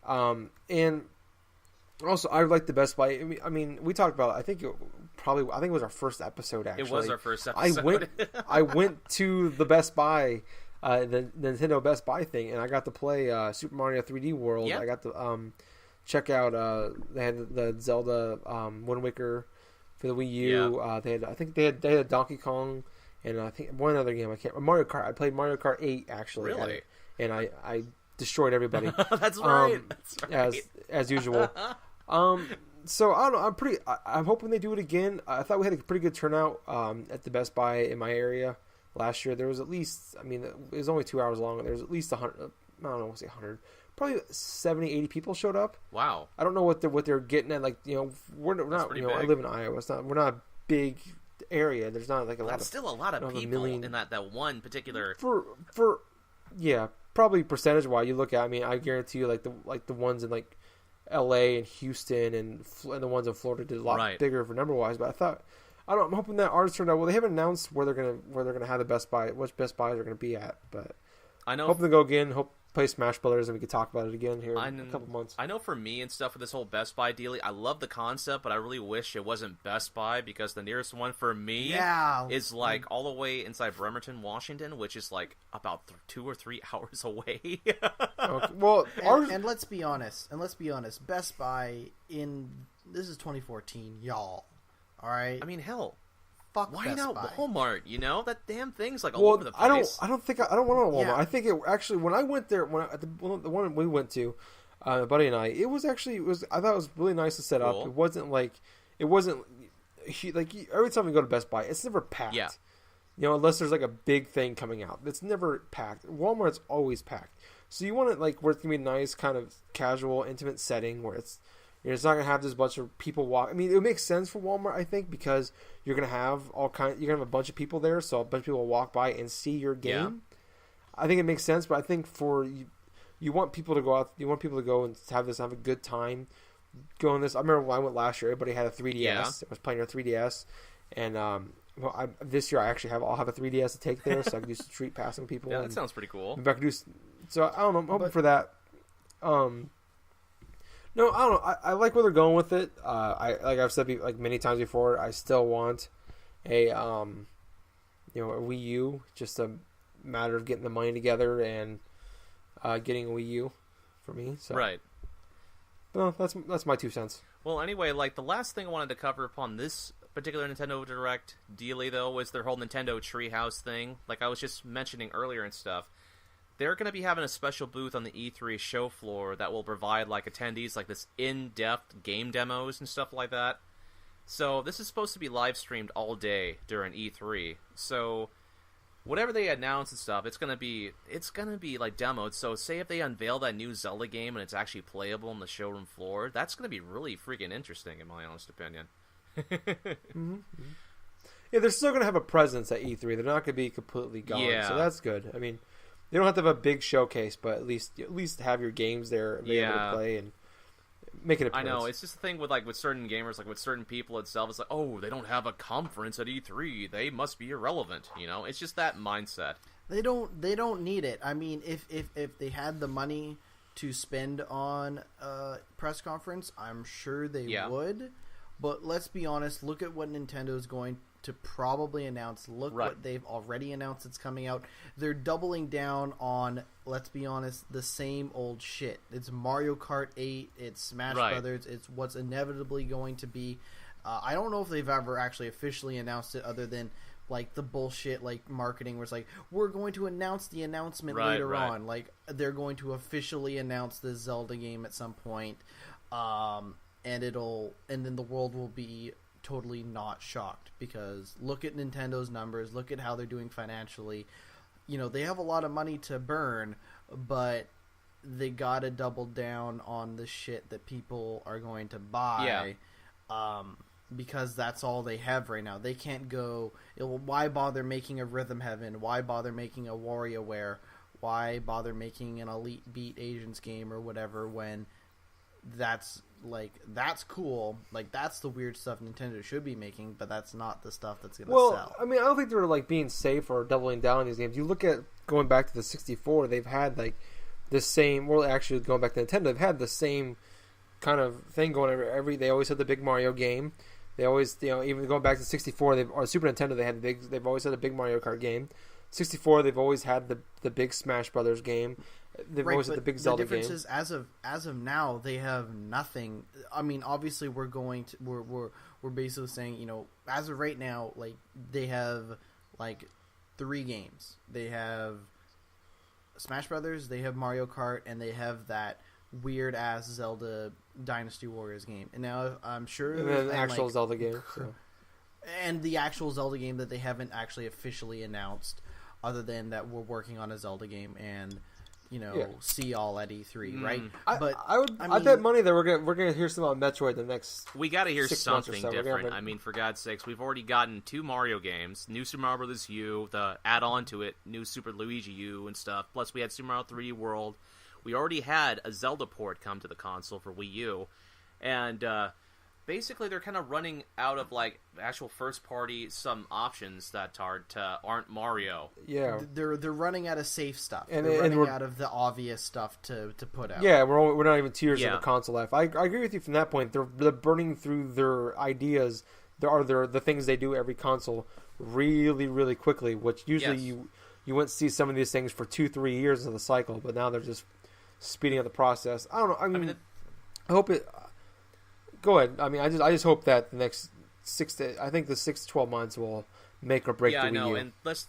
and also I like the Best Buy. I mean, we talked about it. I think it was our first episode. Actually, It was our first episode. I went to the Best Buy, the Nintendo Best Buy thing, and I got to play Super Mario 3D World. Yeah. I got to check out. They had the Zelda Wind Waker for the Wii U. Yeah. They had Donkey Kong. And I think one other game Mario Kart. I played Mario Kart 8 actually. Really? And I destroyed everybody. That's right. That's right. As usual. So I don't know. I'm hoping they do it again. I thought we had a pretty good turnout at the Best Buy in my area last year. There was at least, I mean, it was only 2 hours long. There was at least 100. I don't know, we'll say 100. Probably 70, 80 people showed up. Wow. I don't know what they're getting at. Like we're not. pretty I big. live in Iowa. We're not a big area. There's not like a lot That's of. still a lot of not a people million- in that one particular. For yeah, probably percentage wise you look at. I mean, I guarantee you like the ones in like L.A. and Houston and the ones in Florida did a lot Right. bigger for number wise. But I'm hoping that ours turned out well. They haven't announced where they're gonna have the Best Buy, which Best Buys are gonna be at. But I know. hoping to go again. Hope play Smash Brothers and we could talk about it again here in I a couple months. I know for me and stuff with this whole Best Buy deal, I love the concept, but I really wish it wasn't Best Buy because the nearest one for me is like all the way inside Bremerton, Washington, which is like about 2 or 3 hours away. Okay. Well, ours. And let's be honest. Best Buy this is 2014, y'all. All right. I mean, hell, fuck why Best not Buy. Walmart? You know that damn thing's like all Well, over the place. I don't want to Walmart. Yeah. I think it actually when I went there the one we went to, my buddy and I, I thought it was really nice to set up. Cool. It wasn't like every time we go to Best Buy, it's never packed. Yeah. Unless there's like a big thing coming out, it's never packed. Walmart's always packed. So you want it like where it's gonna be a nice kind of casual, intimate setting where it's not gonna have this bunch of people walk. I mean, it makes sense for Walmart, I think, because you're gonna have you're gonna have a bunch of people there, so a bunch of people will walk by and see your game. Yeah. I think it makes sense, but I think for you want people to go out. You want people to go and have a good time. Go on this. I remember when I went last year. Everybody had a 3DS. Yeah. I was playing their 3DS, and this year I'll have a 3DS to take there, so I can do some street passing people. Yeah, and that sounds pretty cool. maybe I can do. So I don't know. I'm hoping for that. No, I don't know. I like where they're going with it. Like I've said like many times before, I still want a a Wii U. Just a matter of getting the money together and getting a Wii U for me. So. Right. Well, that's my 2 cents. Well, anyway, like the last thing I wanted to cover upon this particular Nintendo Direct dealy though was their whole Nintendo Treehouse thing. Like I was just mentioning earlier and stuff. They're going to be having a special booth on the E3 show floor that will provide like attendees like this in-depth game demos and stuff like that. So this is supposed to be live streamed all day during E3. So whatever they announce and stuff, it's gonna be like demoed. So say if they unveil that new Zelda game and it's actually playable on the showroom floor, that's gonna be really freaking interesting in my honest opinion. Yeah, they're still going to have a presence at E3. They're not going to be completely gone. Yeah. So that's good. I mean, they don't have to have a big showcase, but at least have your games there and be able to play and make it a I know, it's just the thing with certain gamers, like with certain people itself, it's like, oh, they don't have a conference at E3, they must be irrelevant, you know? It's just that mindset. They don't need it. I mean, if they had the money to spend on a press conference, I'm sure they would. But let's be honest, look at what Nintendo's going to probably announce. Look what they've already announced that's coming out. They're doubling down on, let's be honest, the same old shit. It's Mario Kart 8, it's Smash Brothers, it's what's inevitably going to be. I don't know if they've ever actually officially announced it other than like the bullshit like marketing where it's like, we're going to announce the announcement later on. Like they're going to officially announce the Zelda game at some point. And then the world will be totally not shocked because look at Nintendo's numbers, look at how they're doing financially. You know, they have a lot of money to burn, but they gotta double down on the shit that people are going to buy. Because that's all they have right now. They can't go, why bother making a Rhythm Heaven? Why bother making a WarioWare? Why bother making an Elite Beat Agents game or whatever when that's cool. Like, that's the weird stuff Nintendo should be making, but that's not the stuff that's going to sell. I mean, I don't think they're, like, being safe or doubling down on these games. You look at going back to the 64, they've had, like, the same... Well, actually, going back to Nintendo, they've had the same kind of thing going they always had the big Mario game. They always, even going back to 64, or Super Nintendo, they've always had a big Mario Kart game. 64, they've always had the big Smash Brothers game. They've always had the big Zelda game. The difference is, as of now, they have nothing. I mean, obviously, we're basically saying, as of right now, like they have like 3 games. They have Smash Brothers, they have Mario Kart, and they have that weird ass Zelda Dynasty Warriors game. And now I'm sure the actual Zelda game, and the actual Zelda game that they haven't actually officially announced, other than that we're working on a Zelda game and see all at E3, right? But I bet money that we're gonna hear some about Metroid the next. We got to hear something different. I mean, for God's sakes, we've already gotten 2 Mario games, New Super Mario Bros. U, the add-on to it, New Super Luigi U and stuff. Plus, we had Super Mario 3D World. We already had a Zelda port come to the console for Wii U, and basically they're kind of running out of like actual first party some options that aren't Mario. Yeah, they're running out of safe stuff. They're running out of the obvious stuff to put out. Yeah, we're not even 2 years into console life. I agree with you from that point. They're burning through their ideas. The things they do every console really, really quickly. Which usually you wouldn't see some of these things for 2-3 years of the cycle, but now they're just speeding up the process. I don't know. I mean I hope it. Go ahead. I mean, I just hope that the next 6 to 12 months will make or break the Wii U. Yeah, I know. And let's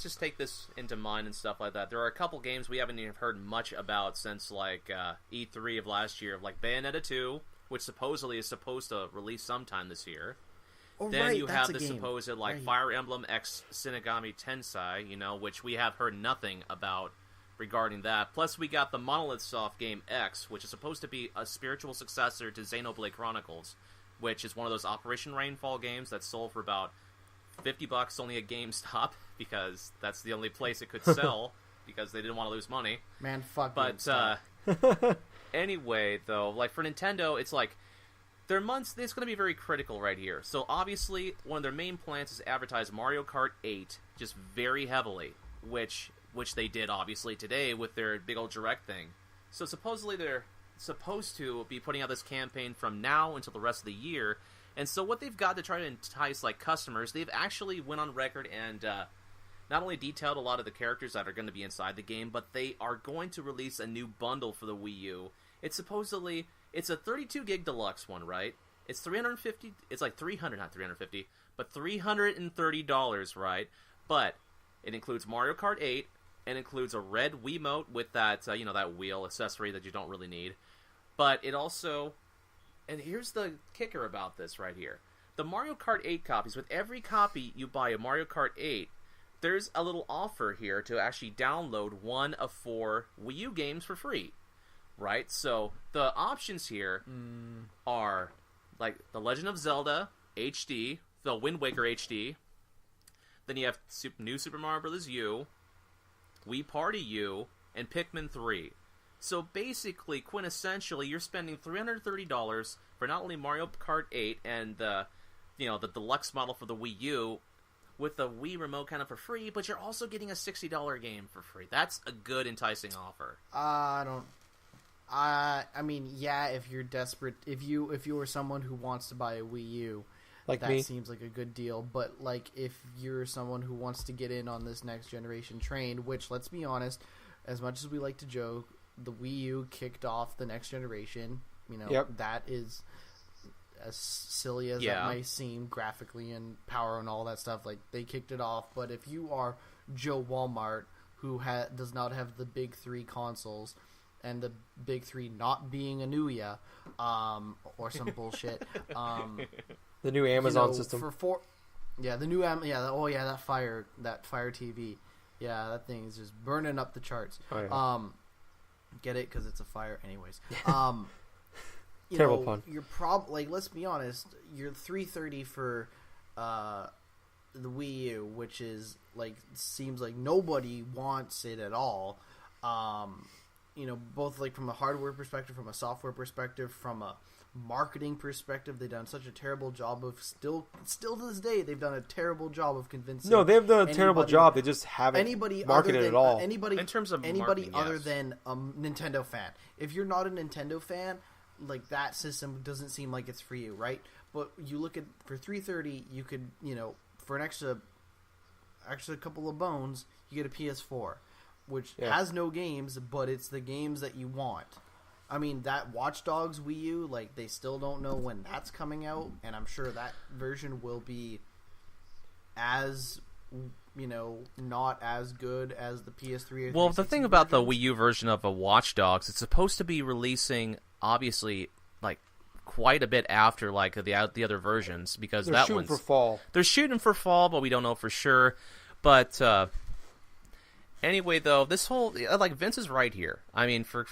just take this into mind and stuff like that. There are a couple games we haven't even heard much about since like E3 of last year, like Bayonetta 2, which supposedly is supposed to release sometime this year. Oh, then you have the game. Supposed like Fire Emblem X Shinigami Tensei, which we have heard nothing about regarding that. Plus, we got the Monolith Soft game X, which is supposed to be a spiritual successor to Xenoblade Chronicles, which is one of those Operation Rainfall games that sold for about $50 only at GameStop, because that's the only place it could sell, because they didn't want to lose money. Man, fuck GameStop. Anyway, though, like for Nintendo, it's like their months, it's going to be very critical right here. So obviously, one of their main plans is to advertise Mario Kart 8 just very heavily, which they did, obviously, today with their big old Direct thing. So supposedly they're supposed to be putting out this campaign from now until the rest of the year. And so what they've got to try to entice like customers, they've actually went on record and not only detailed a lot of the characters that are going to be inside the game, but they are going to release a new bundle for the Wii U. It's a 32 gig deluxe one, right? It's $350. It's like not $350, but $330, right? But it includes Mario Kart 8. And includes a red Wiimote with that, that wheel accessory that you don't really need. But it also, and here's the kicker about this right here. The Mario Kart 8 copies, with every copy you buy of Mario Kart 8, there's a little offer here to actually download one of 4 Wii U games for free. Right? So the options here are like The Legend of Zelda HD, the Wind Waker HD. Then you have New Super Mario Bros. U, Wii Party U, and Pikmin 3. So basically, quintessentially, you're spending $330 for not only Mario Kart 8 and the deluxe model for the Wii U, with the Wii remote kind of for free, but you're also getting a $60 game for free. That's a good, enticing offer. I mean, yeah, if you're desperate, if you were someone who wants to buy a Wii U, Like that me. seems like a good deal. But like, if you're someone who wants to get in on this next generation train, which, let's be honest, as much as we like to joke, the Wii U kicked off the next generation. You know, Yep. that is, as silly as that might seem, graphically and power and all that stuff, like, they kicked it off. But if you are Joe Walmart, who does not have the big three consoles, and the big three not being a Nuya, or some bullshit, The new Amazon you know, system. The new that Fire TV, yeah, that thing is just burning up the charts. Oh, yeah. Get it? Because it's a fire, anyways. Terrible pun. You're like, let's be honest, you're $330 for the Wii U, which is like, seems like nobody wants it at all. You know, both like from a hardware perspective, from a software perspective, from a marketing perspective, they've done such a terrible job of still to this day, they've done a terrible job of convincing. No, they've done a terrible job. They just haven't marketed it at all. Anybody In terms of anybody marketing, other yes. than a Nintendo fan. If you're not a Nintendo fan, like, that system doesn't seem like it's for you, right? But you look at, for $330, you could, you know, for an extra couple of bones, you get a PS4, which has no games, but it's the games that you want. I mean, that Watch Dogs Wii U, like, they still don't know when that's coming out, and I'm sure that version will be as, you know, not as good as the PS3 or Well, the 360 thing about the versions. Wii U version of a Watch Dogs, it's supposed to be releasing, obviously, like, quite a bit after, like, the other versions, because They're that shooting one's... for fall. They're shooting for fall, but we don't know for sure. But anyway, though, this whole, like, Vince is right here. I mean, for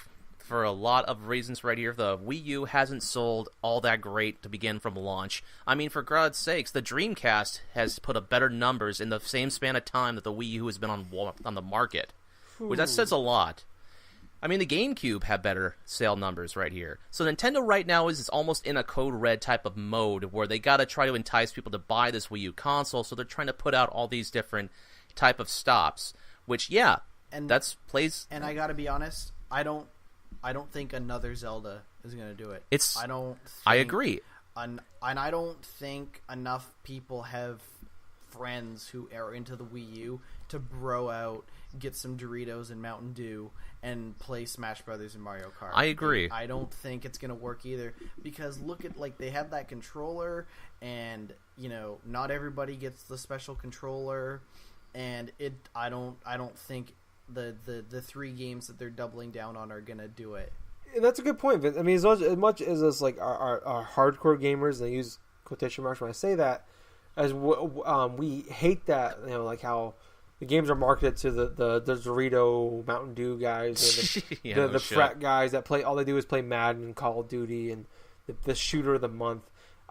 a lot of reasons right here, the Wii U hasn't sold all that great to begin from launch. I mean, for God's sakes, the Dreamcast has put up better numbers in the same span of time that the Wii U has been on the market. Which, that says a lot. I mean, the GameCube had better sale numbers right here. So Nintendo right now is almost in a code red type of mode where they got to try to entice people to buy this Wii U console, so they're trying to put out all these different type of stops, which, yeah, And plays... And I gotta be honest, I don't think another Zelda is gonna do it. I agree. And I don't think enough people have friends who are into the Wii U to bro out, get some Doritos and Mountain Dew, and play Smash Brothers and Mario Kart. I agree. I don't think it's gonna work either, because look at, like, they have that controller, and, you know, not everybody gets the special controller, and I don't think the three games that they're doubling down on are gonna do it. And that's a good point, Vince. I mean, as much as us, like, our hardcore gamers, and I use quotation marks when I say that, as we hate that, you know, like how the games are marketed to the Dorito, Mountain Dew guys, or the frat guys that play, all they do is play Madden and Call of Duty and the shooter of the month.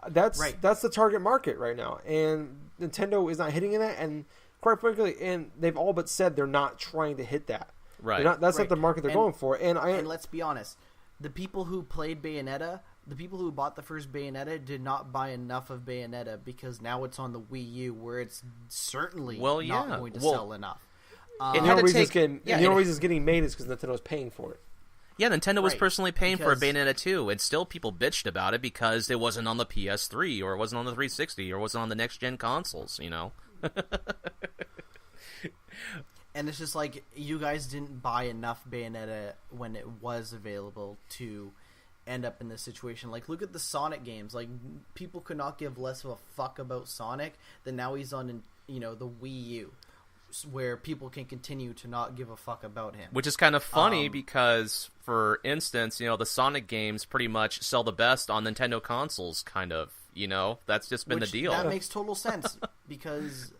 That's the target market right now, and Nintendo is not hitting in that, and quite frankly, and they've all but said they're not trying to hit that. Right. That's not the market they're going for. And let's be honest, the people who played Bayonetta, the people who bought the first Bayonetta, did not buy enough of Bayonetta, because now it's on the Wii U, where it's certainly not going to sell enough. The only reason it's getting made is because Nintendo's paying for it. Yeah, Nintendo was personally paying for a Bayonetta 2, and still people bitched about it because it wasn't on the PS3, or it wasn't on the 360, or it wasn't on the next-gen consoles, you know? And it's just like, you guys didn't buy enough Bayonetta when it was available to end up in this situation. Like, look at the Sonic games. Like, people could not give less of a fuck about Sonic than now he's on, you know, the Wii U, where people can continue to not give a fuck about him. Which is kind of funny because, for instance, you know, the Sonic games pretty much sell the best on Nintendo consoles, kind of, you know? That's just been the deal. That makes total sense, because,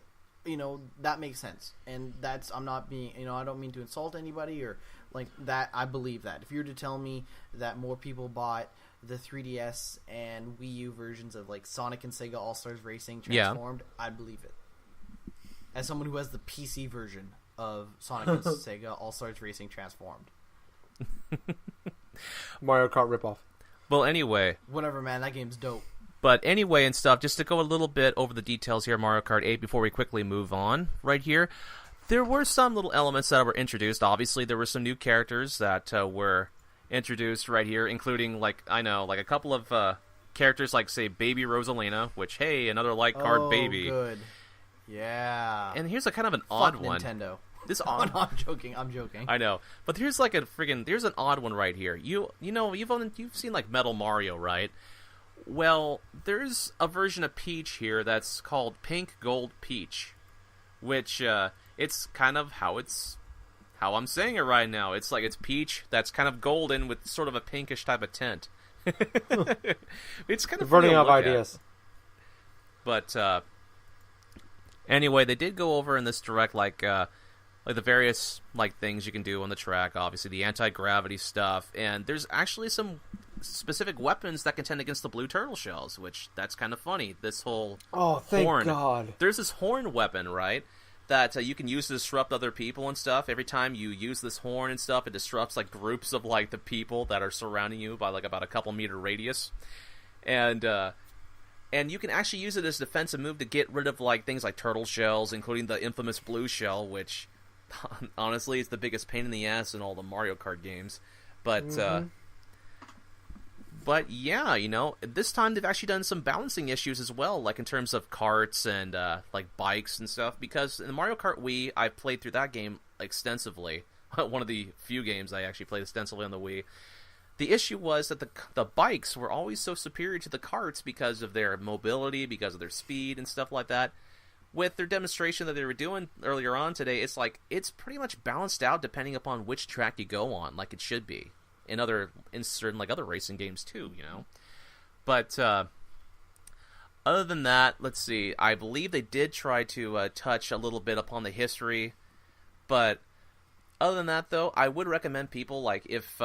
you know, that makes sense. And that's, I'm not being, you know, I don't mean to insult anybody or like that. I believe that. If you were to tell me that more people bought the 3DS and Wii U versions of, like, Sonic and Sega All-Stars Racing Transformed, I'd believe it. As someone who has the PC version of Sonic and Sega All-Stars Racing Transformed. Mario Kart ripoff. Well, anyway. Whatever, man. That game's dope. But anyway and stuff, just to go a little bit over the details here of Mario Kart 8 before we quickly move on right here. There were some little elements that were introduced. Obviously, there were some new characters that were introduced right here, including, like, I know, like a couple of characters like, say, Baby Rosalina, which, hey, another like card baby. Good. Yeah. And here's a kind of an odd one. Nintendo. This Oh, no, I'm joking. I know, but here's like there's an odd one right here. You know you've seen like Metal Mario, right? Well, there's a version of Peach here that's called Pink Gold Peach, which it's kind of how I'm saying it right now. It's like it's Peach that's kind of golden with sort of a pinkish type of tint. It's kind of running funny to out of look at. ideas. But anyway, they did go over in this direct like the various like things you can do on the track. Obviously, the anti-gravity stuff, and there's actually some specific weapons that contend against the blue turtle shells, which that's kind of funny. This whole thank horn. God. There's this horn weapon, right? That you can use to disrupt other people and stuff. Every time you use this horn and stuff, it disrupts like groups of like the people that are surrounding you by like about a couple meter radius, and you can actually use it as a defensive move to get rid of like things like turtle shells, including the infamous blue shell, which honestly is the biggest pain in the ass in all the Mario Kart games. But but yeah, you know, this time they've actually done some balancing issues as well, like in terms of carts and like bikes and stuff. Because in the Mario Kart Wii, I played through that game extensively. One of the few games I actually played extensively on the Wii. The issue was that the bikes were always so superior to the carts because of their mobility, because of their speed and stuff like that. With their demonstration that they were doing earlier on today, it's like it's pretty much balanced out depending upon which track you go on, like it should be in certain like other racing games too, you know. But other than that, let's see. I believe they did try to touch a little bit upon the history, but other than that, though, I would recommend people like if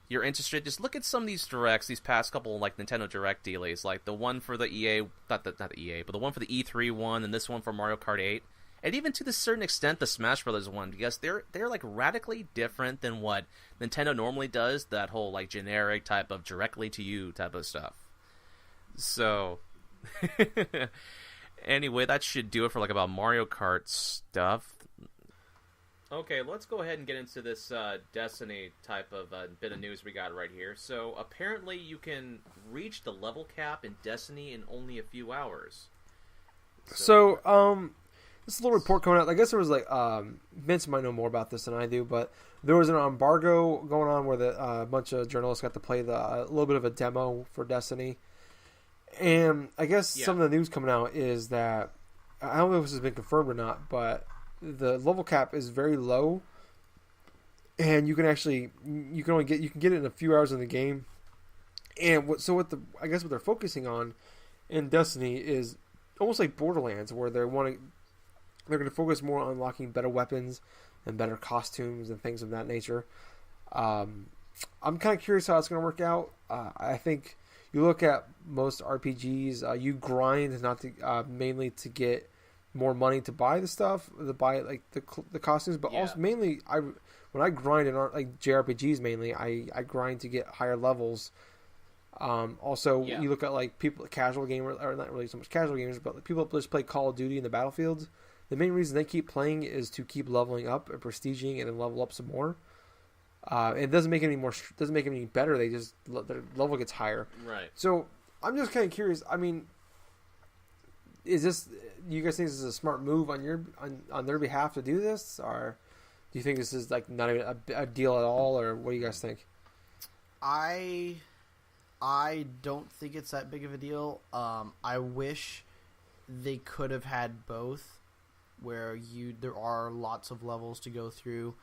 you're interested, just look at some of these directs, these past couple like Nintendo Direct dealies, like the one for the EA, not the EA, but the one for the E3 one, and this one for Mario Kart 8, and even to a certain extent the Smash Brothers one, because they're like radically different than what Nintendo normally does. That whole like generic type of directly to you type of stuff. So anyway, that should do it for like about Mario Kart stuff. Okay, let's go ahead and get into this Destiny type of bit of news we got right here. So, apparently you can reach the level cap in Destiny in only a few hours. So this little report coming out. I guess there was like Vince might know more about this than I do, but there was an embargo going on where a bunch of journalists got to play a little bit of a demo for Destiny. And I guess some of the news coming out is that, I don't know if this has been confirmed or not, but the level cap is very low, and you can get it in a few hours in the game. And what they're focusing on in Destiny is almost like Borderlands, where they're going to focus more on unlocking better weapons and better costumes and things of that nature. I'm kind of curious how it's going to work out. I think you look at most RPGs, you grind not to mainly to get more money to buy the stuff, to buy like the costumes, but also mainly when I grind in like JRPGs mainly, I grind to get higher levels. You look at like people, casual gamers, or not really so much casual gamers, but people that just play Call of Duty in the battlefields. The main reason they keep playing is to keep leveling up and prestiging and then level up some more. It doesn't make it any better. They just their level gets higher. Right. So I'm just kind of curious. I mean, do you guys think this is a smart move on their behalf to do this, or do you think this is like not even a deal at all, or what do you guys think? I don't think it's that big of a deal. I wish they could have had both, where there are lots of levels to go through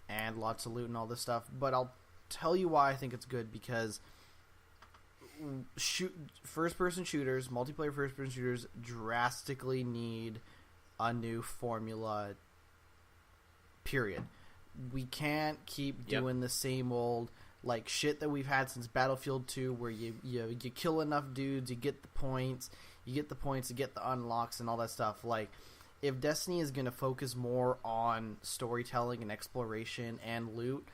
and lots of loot and all this stuff. But I'll tell you why I think it's good, because first-person shooters, multiplayer first-person shooters, drastically need a new formula. Period. We can't keep doing the same old like shit that we've had since Battlefield 2, where you kill enough dudes, you get the points, to get the unlocks and all that stuff. Like, if Destiny is going to focus more on storytelling and exploration and loot,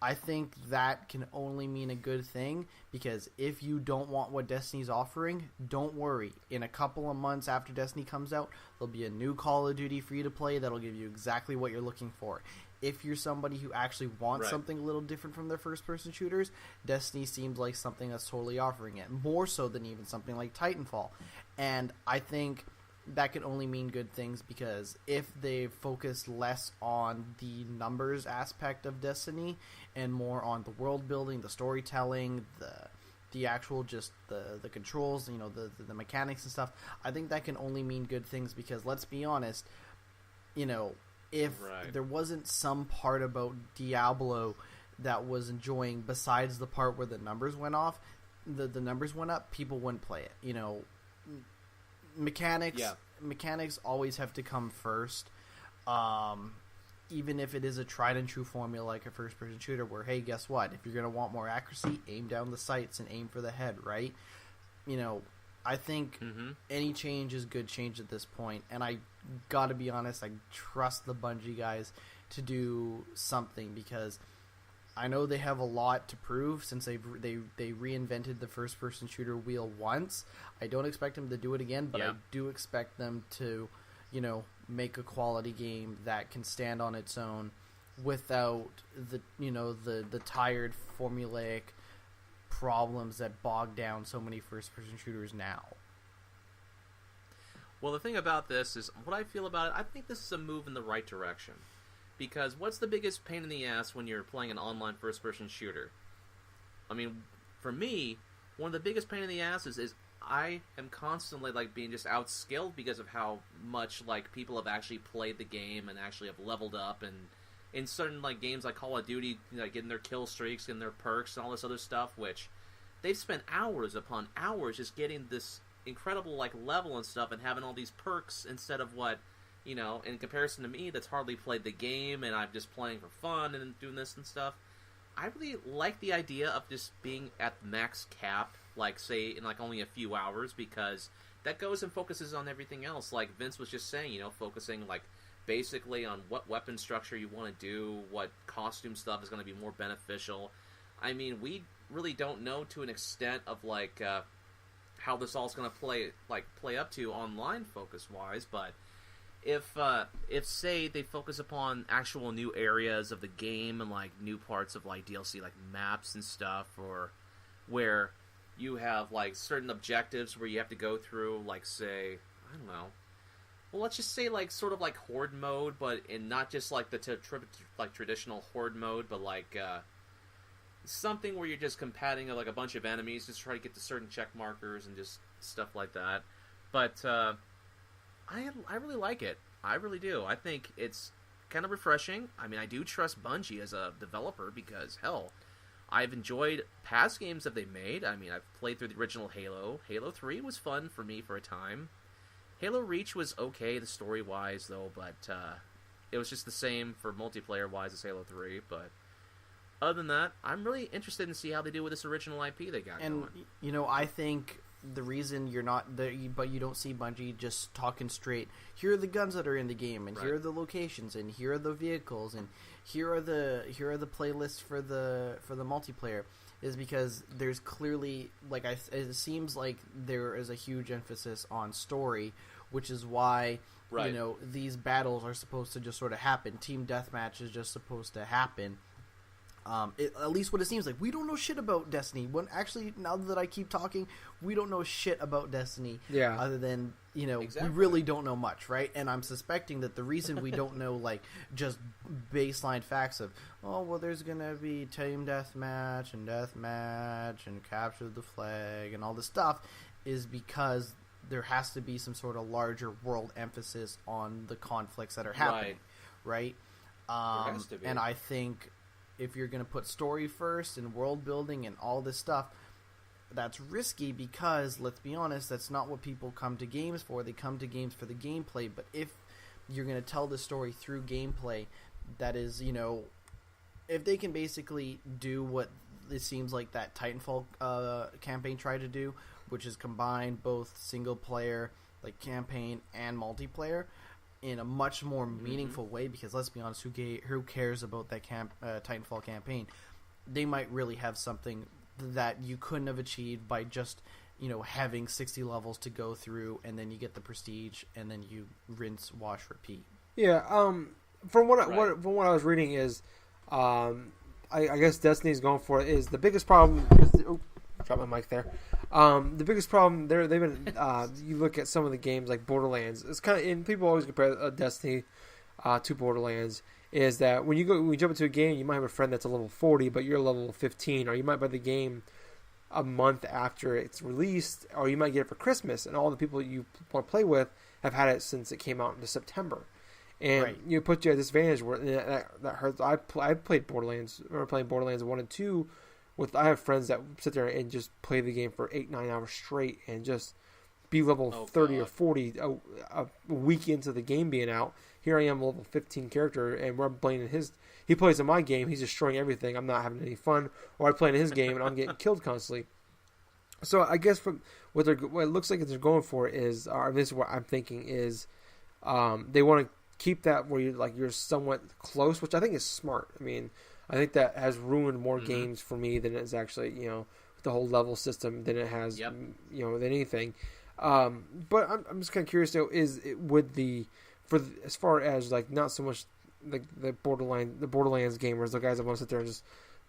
I think that can only mean a good thing, because if you don't want what Destiny's offering, don't worry. In a couple of months after Destiny comes out, there'll be a new Call of Duty for you to play that'll give you exactly what you're looking for. If you're somebody who actually wants something a little different from their first-person shooters, Destiny seems like something that's totally offering it, more so than even something like Titanfall. And I think that can only mean good things, because if they focus less on the numbers aspect of Destiny and more on the world building, the storytelling, the actual just the controls, you know, the mechanics and stuff, I think that can only mean good things, because let's be honest, you know, if there wasn't some part about Diablo that was enjoying besides the part where the numbers went off, the numbers went up, people wouldn't play it. You know, mechanics always have to come first. Even if it is a tried and true formula like a first person shooter, where, hey, guess what? If you're going to want more accuracy, aim down the sights and aim for the head, right? You know, I think any change is good change at this point, and I gotta be honest, I trust the Bungie guys to do something, because I know they have a lot to prove since they reinvented the first person shooter wheel once. I don't expect them to do it again, but I do expect them to, you know, make a quality game that can stand on its own without the, you know, the tired formulaic problems that bog down so many first-person shooters now. Well, the thing about this is, what I feel about it, I think this is a move in the right direction. Because what's the biggest pain in the ass when you're playing an online first-person shooter? I mean, for me, one of the biggest pain in the asses is I am constantly, like, being just outskilled because of how much, like, people have actually played the game and actually have leveled up, and in certain, like, games like Call of Duty, you know, getting their kill streaks and their perks and all this other stuff, which they've spent hours upon hours just getting this incredible, like, level and stuff and having all these perks instead of what, you know, in comparison to me that's hardly played the game and I'm just playing for fun and doing this and stuff. I really like the idea of just being at max cap, like, say, in, like, only a few hours, because that goes and focuses on everything else. Like Vince was just saying, you know, focusing, like, basically on what weapon structure you want to do, what costume stuff is going to be more beneficial. I mean, we really don't know to an extent of, like, how this all is going to play up to online focus-wise, but if say they focus upon actual new areas of the game and, like, new parts of, like, DLC, like maps and stuff, or where you have, like, certain objectives where you have to go through, like, say, I don't know, well, let's just say, like, sort of like horde mode, but in not just, like, the traditional horde mode, but, like, something where you're just combating, like, a bunch of enemies, just try to get to certain check markers and just stuff like that. But I really like it. I really do. I think it's kind of refreshing. I mean, I do trust Bungie as a developer because, hell, I've enjoyed past games that they made. I mean, I've played through the original Halo. Halo 3 was fun for me for a time. Halo Reach was okay, the story-wise, though, but it was just the same for multiplayer-wise as Halo 3, but other than that, I'm really interested in see how they do with this original IP they got going. You know, I think the reason you're not there, but you don't see Bungie just talking straight, here are the guns that are in the game, and here are the locations, and here are the vehicles, and here are the playlists for the multiplayer, is because there's clearly, like, it seems like there is a huge emphasis on story, which is why you know, these battles are supposed to just sort of happen. Team deathmatch is just supposed to happen. At least what it seems like. We don't know shit about Destiny. When actually, now that I keep talking, we don't know shit about Destiny. Yeah. Other than, you know, we really don't know much, right? And I'm suspecting that the reason we don't know, like, just baseline facts of, oh, well, there's gonna be team deathmatch and capture the flag and all this stuff, is because there has to be some sort of larger world emphasis on the conflicts that are happening, right? There has to be. And I think if you're going to put story first and world building and all this stuff, that's risky because, let's be honest, that's not what people come to games for. They come to games for the gameplay. But if you're going to tell the story through gameplay, that is, you know, if they can basically do what it seems like that Titanfall campaign tried to do, which is combine both single player, like, campaign and multiplayer in a much more meaningful way, because let's be honest, who cares about that Titanfall campaign? they might really have something that you couldn't have achieved by just, having 60 levels to go through, and then you get the prestige, and then you rinse, wash, repeat. Yeah. From what I was reading is, I guess Destiny's going for it is the biggest problem. Drop my mic there. The biggest problem they've been. You look at some of the games like Borderlands. It's kind of, and people always compare Destiny to Borderlands. Is that when you jump into a game, you might have a friend that's a level 40, but you're level 15, or you might buy the game a month after it's released, or you might get it for Christmas, and all the people you want to play with have had it since it came out in September, and you put you at a disadvantage where that hurts. I played Borderlands. I remember playing Borderlands 1 and 2 I have friends that sit there and just play the game for 8-9 hours straight and just be level 30 or 40 a week into the game being out. Here I am, level 15 character, and we're playing he plays in my game, he's destroying everything, I'm not having any fun, or I play in his game and I'm getting killed constantly. So I guess what it looks like they're going for is, or this is what I'm thinking is, they want to keep that where you're somewhat close, which I think is smart. I mean, I think that has ruined more games for me than it's actually, the whole level system than it has, than anything. But I'm just kind of curious though, as far as like not so much like the Borderlands gamers, the guys that want to sit there and just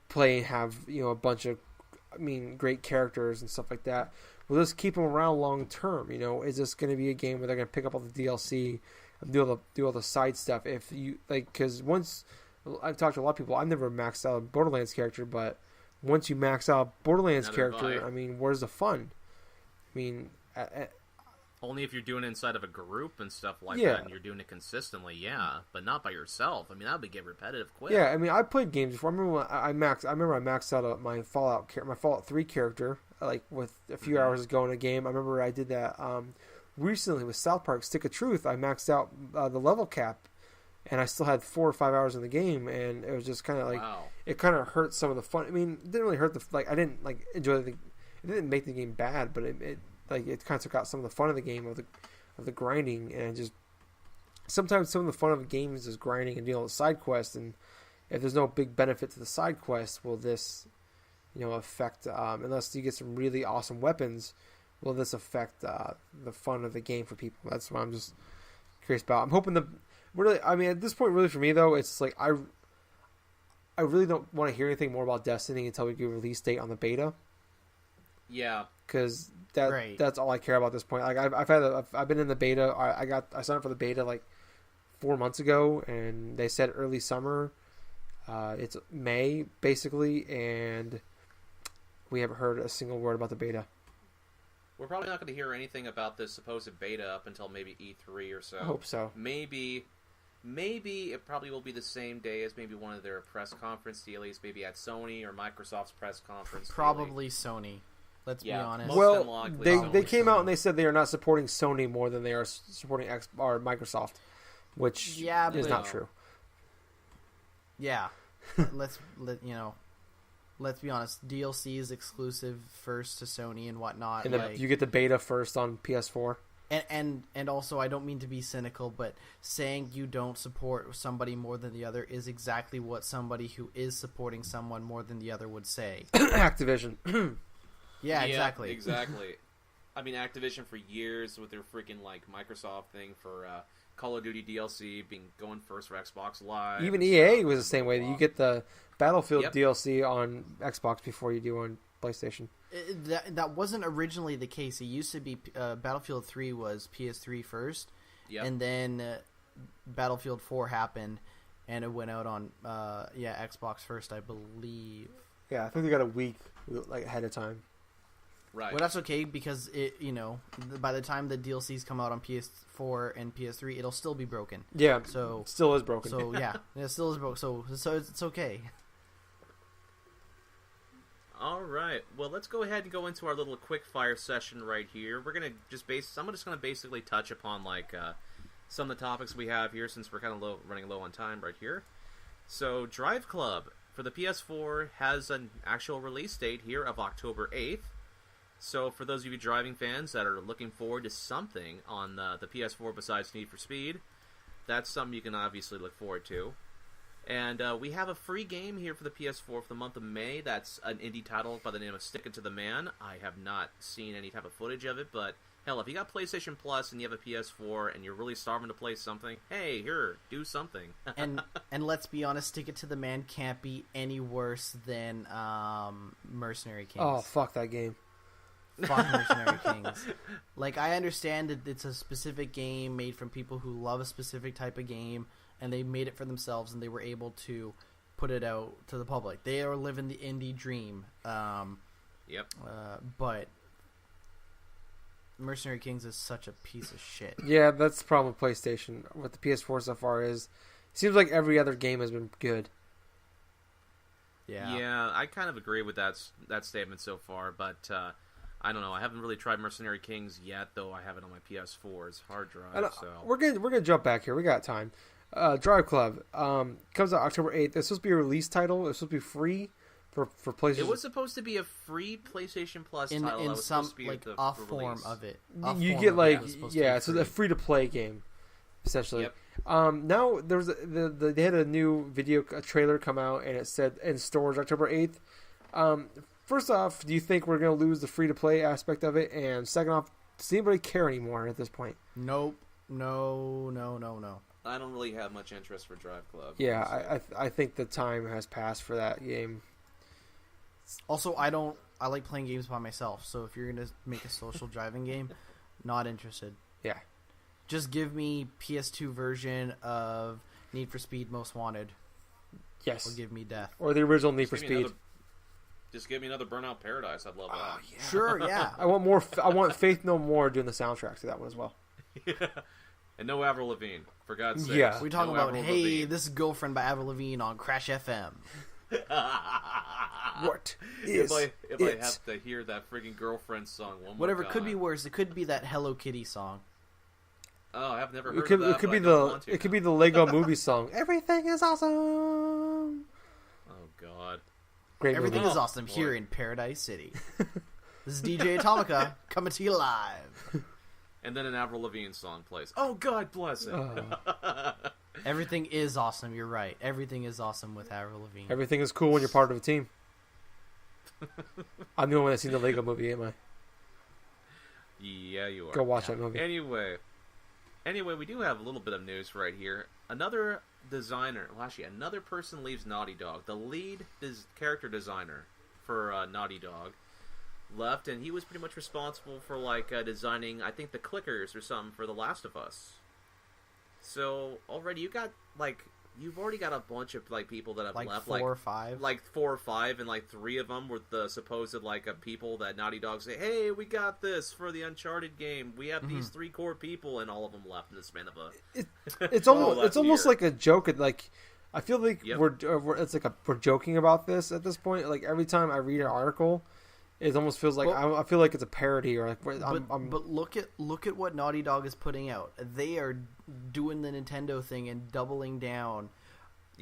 play and have a bunch of great characters and stuff like that. Will this keep them around long term? Is this going to be a game where they're going to pick up all the DLC and do all the side stuff? If you because once I've talked to a lot of people, I've never maxed out a Borderlands character, but once you max out Borderlands character, where's the fun? Only if you're doing it inside of a group and stuff like that, and you're doing it consistently, but not by yourself. That would get repetitive quick. Yeah, I played games before. I remember when I maxed out my Fallout 3 character, like with a few hours ago in a game. I remember I did that recently with South Park Stick of Truth. I maxed out the level cap, and I still had 4 or 5 hours in the game, and it was just kind of like it kind of hurt some of the fun. It didn't really hurt I didn't enjoy it didn't make the game bad, but it kind of took out some of the fun of the game of the grinding, and just sometimes some of the fun of the games is grinding and dealing with side quests, and if there's no big benefit to the side quest, will this affect unless you get some really awesome weapons, will this affect the fun of the game for people? That's what I'm just curious about. I'm hoping at this point, really for me though, it's like I really don't want to hear anything more about Destiny until we get a release date on the beta. Yeah, because that's all I care about at this point. Like I've been in the beta. I signed up for the beta like 4 months ago, and they said early summer. It's May basically, and we haven't heard a single word about the beta. We're probably not going to hear anything about this supposed beta up until maybe E3 or so. I hope so. Maybe it probably will be the same day as maybe one of their press conference dealies, maybe at Sony or Microsoft's press conference. Probably Sony. Let's be honest. Well, they came out and they said they are not supporting Sony more than they are supporting Microsoft, which is not true. Yeah, let's be honest. DLC is exclusive first to Sony and whatnot. And you get the beta first on PS4. And also, I don't mean to be cynical, but saying you don't support somebody more than the other is exactly what somebody who is supporting someone more than the other would say. Activision. Yeah, exactly. Exactly. Activision for years with their freaking Microsoft thing for Call of Duty DLC going first for Xbox Live. Even EA was the same way. You get the Battlefield DLC on Xbox before you do on PlayStation. That wasn't originally the case. It used to be Battlefield 3 was PS3 first, and then Battlefield 4 happened, and it went out on Xbox first, I believe. Yeah, I think they got a week ahead of time. Right. Well, that's okay because by the time the DLCs come out on PS4 and PS3, it'll still be broken. Yeah, so it still is broken. So it still is broken. So it's okay. All right. Well, let's go ahead and go into our little quick fire session right here. We're gonna I'm just gonna basically touch upon some of the topics we have here since we're kind of running low on time right here. So, Drive Club for the PS4 has an actual release date here of October 8th. So for those of you driving fans that are looking forward to something on the PS4 besides Need for Speed, that's something you can obviously look forward to. And we have a free game here for the PS4 for the month of May. That's an indie title by the name of Stick It to the Man. I have not seen any type of footage of it, but hell, if you got PlayStation Plus and you have a PS4 and you're really starving to play something, hey, here, do something. and let's be honest, Stick It to the Man can't be any worse than Mercenary Kings. Oh, fuck that game. Fuck Mercenary Kings. Like, I understand that it's a specific game made from people who love a specific type of game, and they made it for themselves, and they were able to put it out to the public. They are living the indie dream. Yep. But Mercenary Kings is such a piece of shit. Yeah, that's the problem with PlayStation. With the PS4 so far is, it seems like every other game has been good. Yeah, I kind of agree with that statement so far, but I don't know. I haven't really tried Mercenary Kings yet, though I have it on my PS4's hard drive. So we're gonna jump back here. We got time. Drive Club comes out October 8th. It's supposed to be a release title. It's supposed to be free for PlayStation. It was supposed to be a free PlayStation Plus title. In that was some supposed to be like the a release. form of it. You get like it's a free to play game, essentially. Yep. Now there was they had a new a trailer come out, and it said in stores October 8th. First off, do you think we're going to lose the free to play aspect of it? And second off, does anybody care anymore at this point? Nope. No. I don't really have much interest for Drive Club. Yeah, I think the time has passed for that game. Also, I like playing games by myself, so if you're going to make a social driving game, not interested. Yeah. Just give me PS2 version of Need for Speed Most Wanted. Yes. Or give me Death. Or the original Need for Speed. Just give me another Burnout Paradise. I'd love that. Yeah. Sure, yeah. I want more. I want Faith No More doing the soundtrack to that one as well. Yeah. And no Avril Lavigne, for God's sake. Yeah. We're talking no about, Avril hey, Lavigne. this is Girlfriend by Avril Lavigne on Crash FM. What is if I have to hear that freaking Girlfriend song one more Whatever, time. could be worse. It could be that Hello Kitty song. Oh, I've never heard It could, of that. it could but be I don't want to it could now. be the Lego Movie song. Everything is awesome. Oh God. Great Everything movie. is awesome boy. here in Paradise City. This is DJ Atomica coming to you live. And then an Avril Lavigne song plays. Oh, God bless it. Everything is awesome. You're right. Everything is awesome with Avril Lavigne. Everything is cool when you're part of a team. I'm the only one that's seen the Lego Movie, am I? Yeah, you are. Go watch that movie. Anyway, we do have a little bit of news right here. Another designer, well, actually, another person leaves Naughty Dog. The lead character designer for Naughty Dog left, and he was pretty much responsible for designing, I think, the clickers or something for The Last of Us. So already you've already got a bunch of people that have left, 4 or 5. 4 or 5, and 3 of them were the supposed people that Naughty Dog say, hey, we got this for the Uncharted game. We have these 3 core people, and all of them left in the span of It's almost year. like a joke. I feel like Yep. we're joking about this at this point. Like every time I read an article, it almost feels like I feel like it's a parody or But look at what Naughty Dog is putting out. They are doing the Nintendo thing and doubling down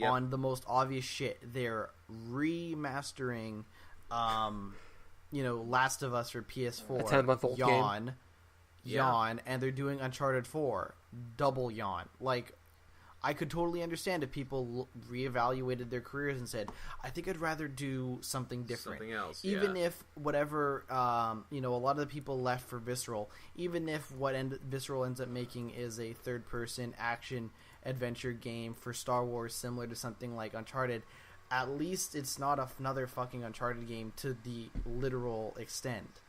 on the most obvious shit. They're remastering, Last of Us for PS4. A 10-month-old game. Yawn, and they're doing Uncharted 4. Double yawn. I could totally understand if people reevaluated their careers and said, I think I'd rather do something different. Something else, Even if whatever, a lot of the people left for Visceral, even if what Visceral ends up making is a third-person action-adventure game for Star Wars similar to something like Uncharted, at least it's not another fucking Uncharted game to the literal extent.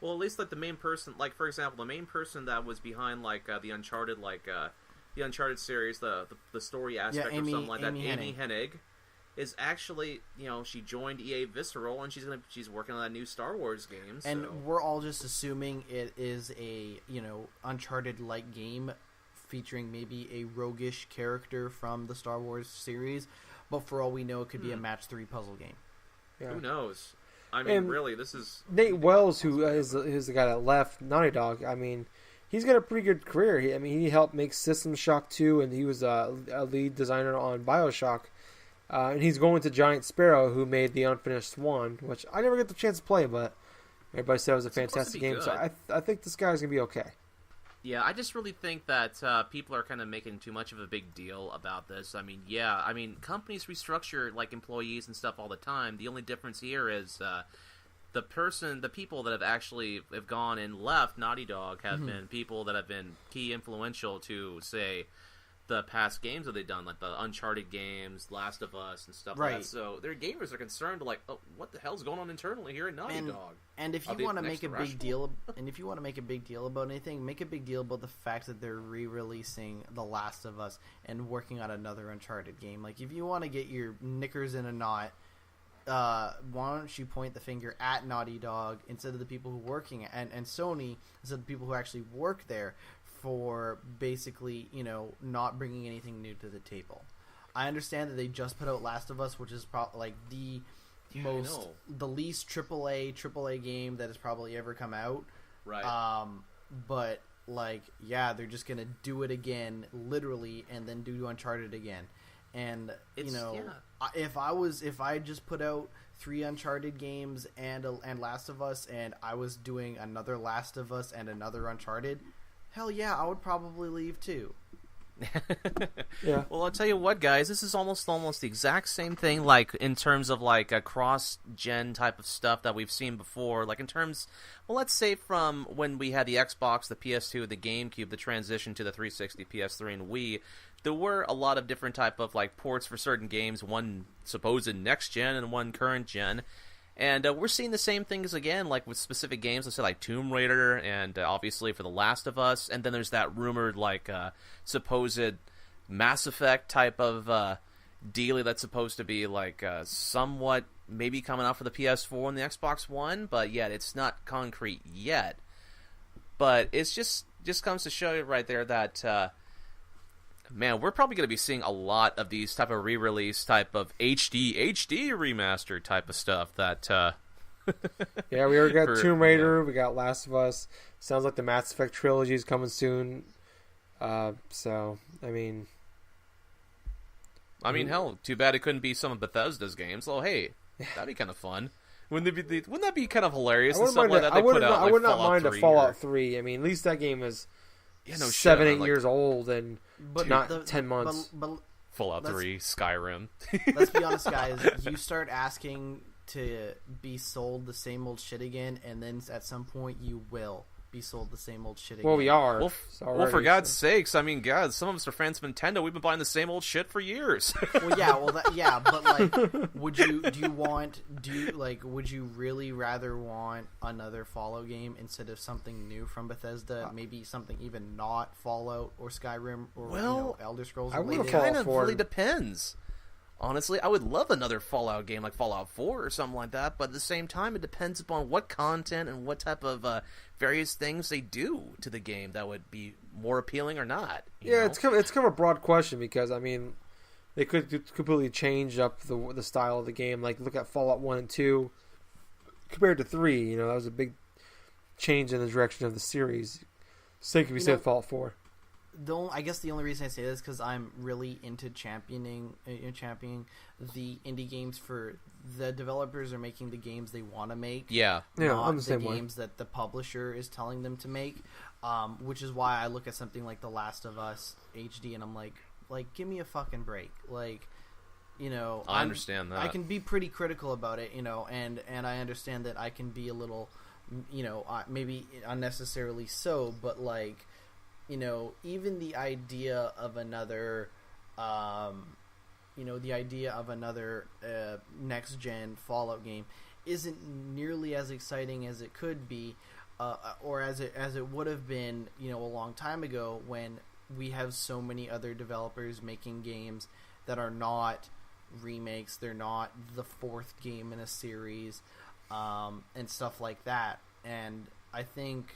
Well, at least the main person, for example, the main person that was behind the Uncharted the Uncharted series, the story aspect or something like that, Amy Hennig, is actually, she joined EA Visceral, and she's working on that new Star Wars game. And so. we're all just assuming it is a, Uncharted-like game featuring maybe a roguish character from the Star Wars series, but for all we know, it could be a match 3 puzzle game. Yeah. Who knows? I mean, really, this is... Nate Wells, who is the guy that left Naughty Dog, I mean, he's got a pretty good career. He helped make System Shock 2, and he was a lead designer on BioShock. And he's going to Giant Sparrow, who made the Unfinished Swan, which I never get the chance to play, but everybody said it was a fantastic game. Good. So I think this guy's going to be okay. Yeah, I just really think that people are kind of making too much of a big deal about this. I mean, companies restructure like employees and stuff all the time. The only difference here is the people that have gone and left Naughty Dog have been people that have been key influential to, say, the past games that they've done, like the Uncharted games, Last of Us, and stuff like that. So their gamers are concerned, like, oh, what the hell's going on internally here at Naughty Dog? And if you want to make a big deal, about anything, make a big deal about the fact that they're re-releasing The Last of Us and working on another Uncharted game. Like, if you want to get your knickers in a knot, why don't you point the finger at Naughty Dog instead of the people who are working and Sony instead of the people who actually work there, for basically, not bringing anything new to the table. I understand that they just put out Last of Us, which is probably like the least AAA game that has probably ever come out. Right. But like, yeah, they're just gonna do it again, literally, and then do Uncharted again. And if I just put out 3 Uncharted games and Last of Us, and I was doing another Last of Us and another Uncharted, hell yeah, I would probably leave too. Yeah. Well, I'll tell you what, guys, this is almost the exact same thing, like, in terms of, like, a cross-gen type of stuff that we've seen before. Like, in terms, well, let's say from when we had the Xbox, the PS2, the GameCube, the transition to the 360, PS3, and Wii, there were a lot of different type of, like, ports for certain games, one supposed next-gen and one current-gen. And we're seeing the same things again, like with specific games, let's say like Tomb Raider, and obviously for The Last of Us. And then there's that rumored, like, supposed Mass Effect type of dealie that's supposed to be, like, somewhat maybe coming out for the PS4 and the Xbox One. But yet it's not concrete yet. But it's just comes to show you right there that... man, we're probably going to be seeing a lot of these type of re-release type of HD remaster type of stuff that... yeah, we already got Tomb Raider, we got Last of Us. Sounds like the Mass Effect trilogy is coming soon. So, I mean, hell, too bad it couldn't be some of Bethesda's games. Oh, hey, that'd be kind of fun. Wouldn't that be kind of hilarious? I would not mind a Fallout 3. I mean, at least that game is 7-8 years old and not 10 months. But Fallout 3, Skyrim. Let's be honest, guys. You start asking to be sold the same old shit again, and then at some point you will be sold the same old shit again. Well, we are. Well, for God's sakes, I mean, God, some of us are fans of Nintendo. We've been buying the same old shit for years. Well, yeah, but like, would you really rather want another Fallout game instead of something new from Bethesda? Maybe something even not Fallout or Skyrim or Elder Scrolls. It kind of really depends. Honestly, I would love another Fallout game like Fallout 4 or something like that, but at the same time, it depends upon what content and what type of various things they do to the game that would be more appealing or not. You know? It's kind of a broad question because, I mean, they could completely change up the style of the game. Like, look at Fallout 1 and 2 compared to 3. That was a big change in the direction of the series. Same can be said Fallout 4. I guess the only reason I say this is because I'm really into championing the indie games. For the developers are making the games they want to make. Yeah, not I'm the games that the publisher is telling them to make. Which is why I look at something like The Last of Us HD and I'm like, give me a fucking break. Like, I understand that. I can be pretty critical about it, and I understand that I can be a little, maybe unnecessarily so, but like. Even the idea of another, next gen Fallout game isn't nearly as exciting as it could be, or as it would have been, a long time ago when we have so many other developers making games that are not remakes, they're not the 4th game in a series, and stuff like that. And I think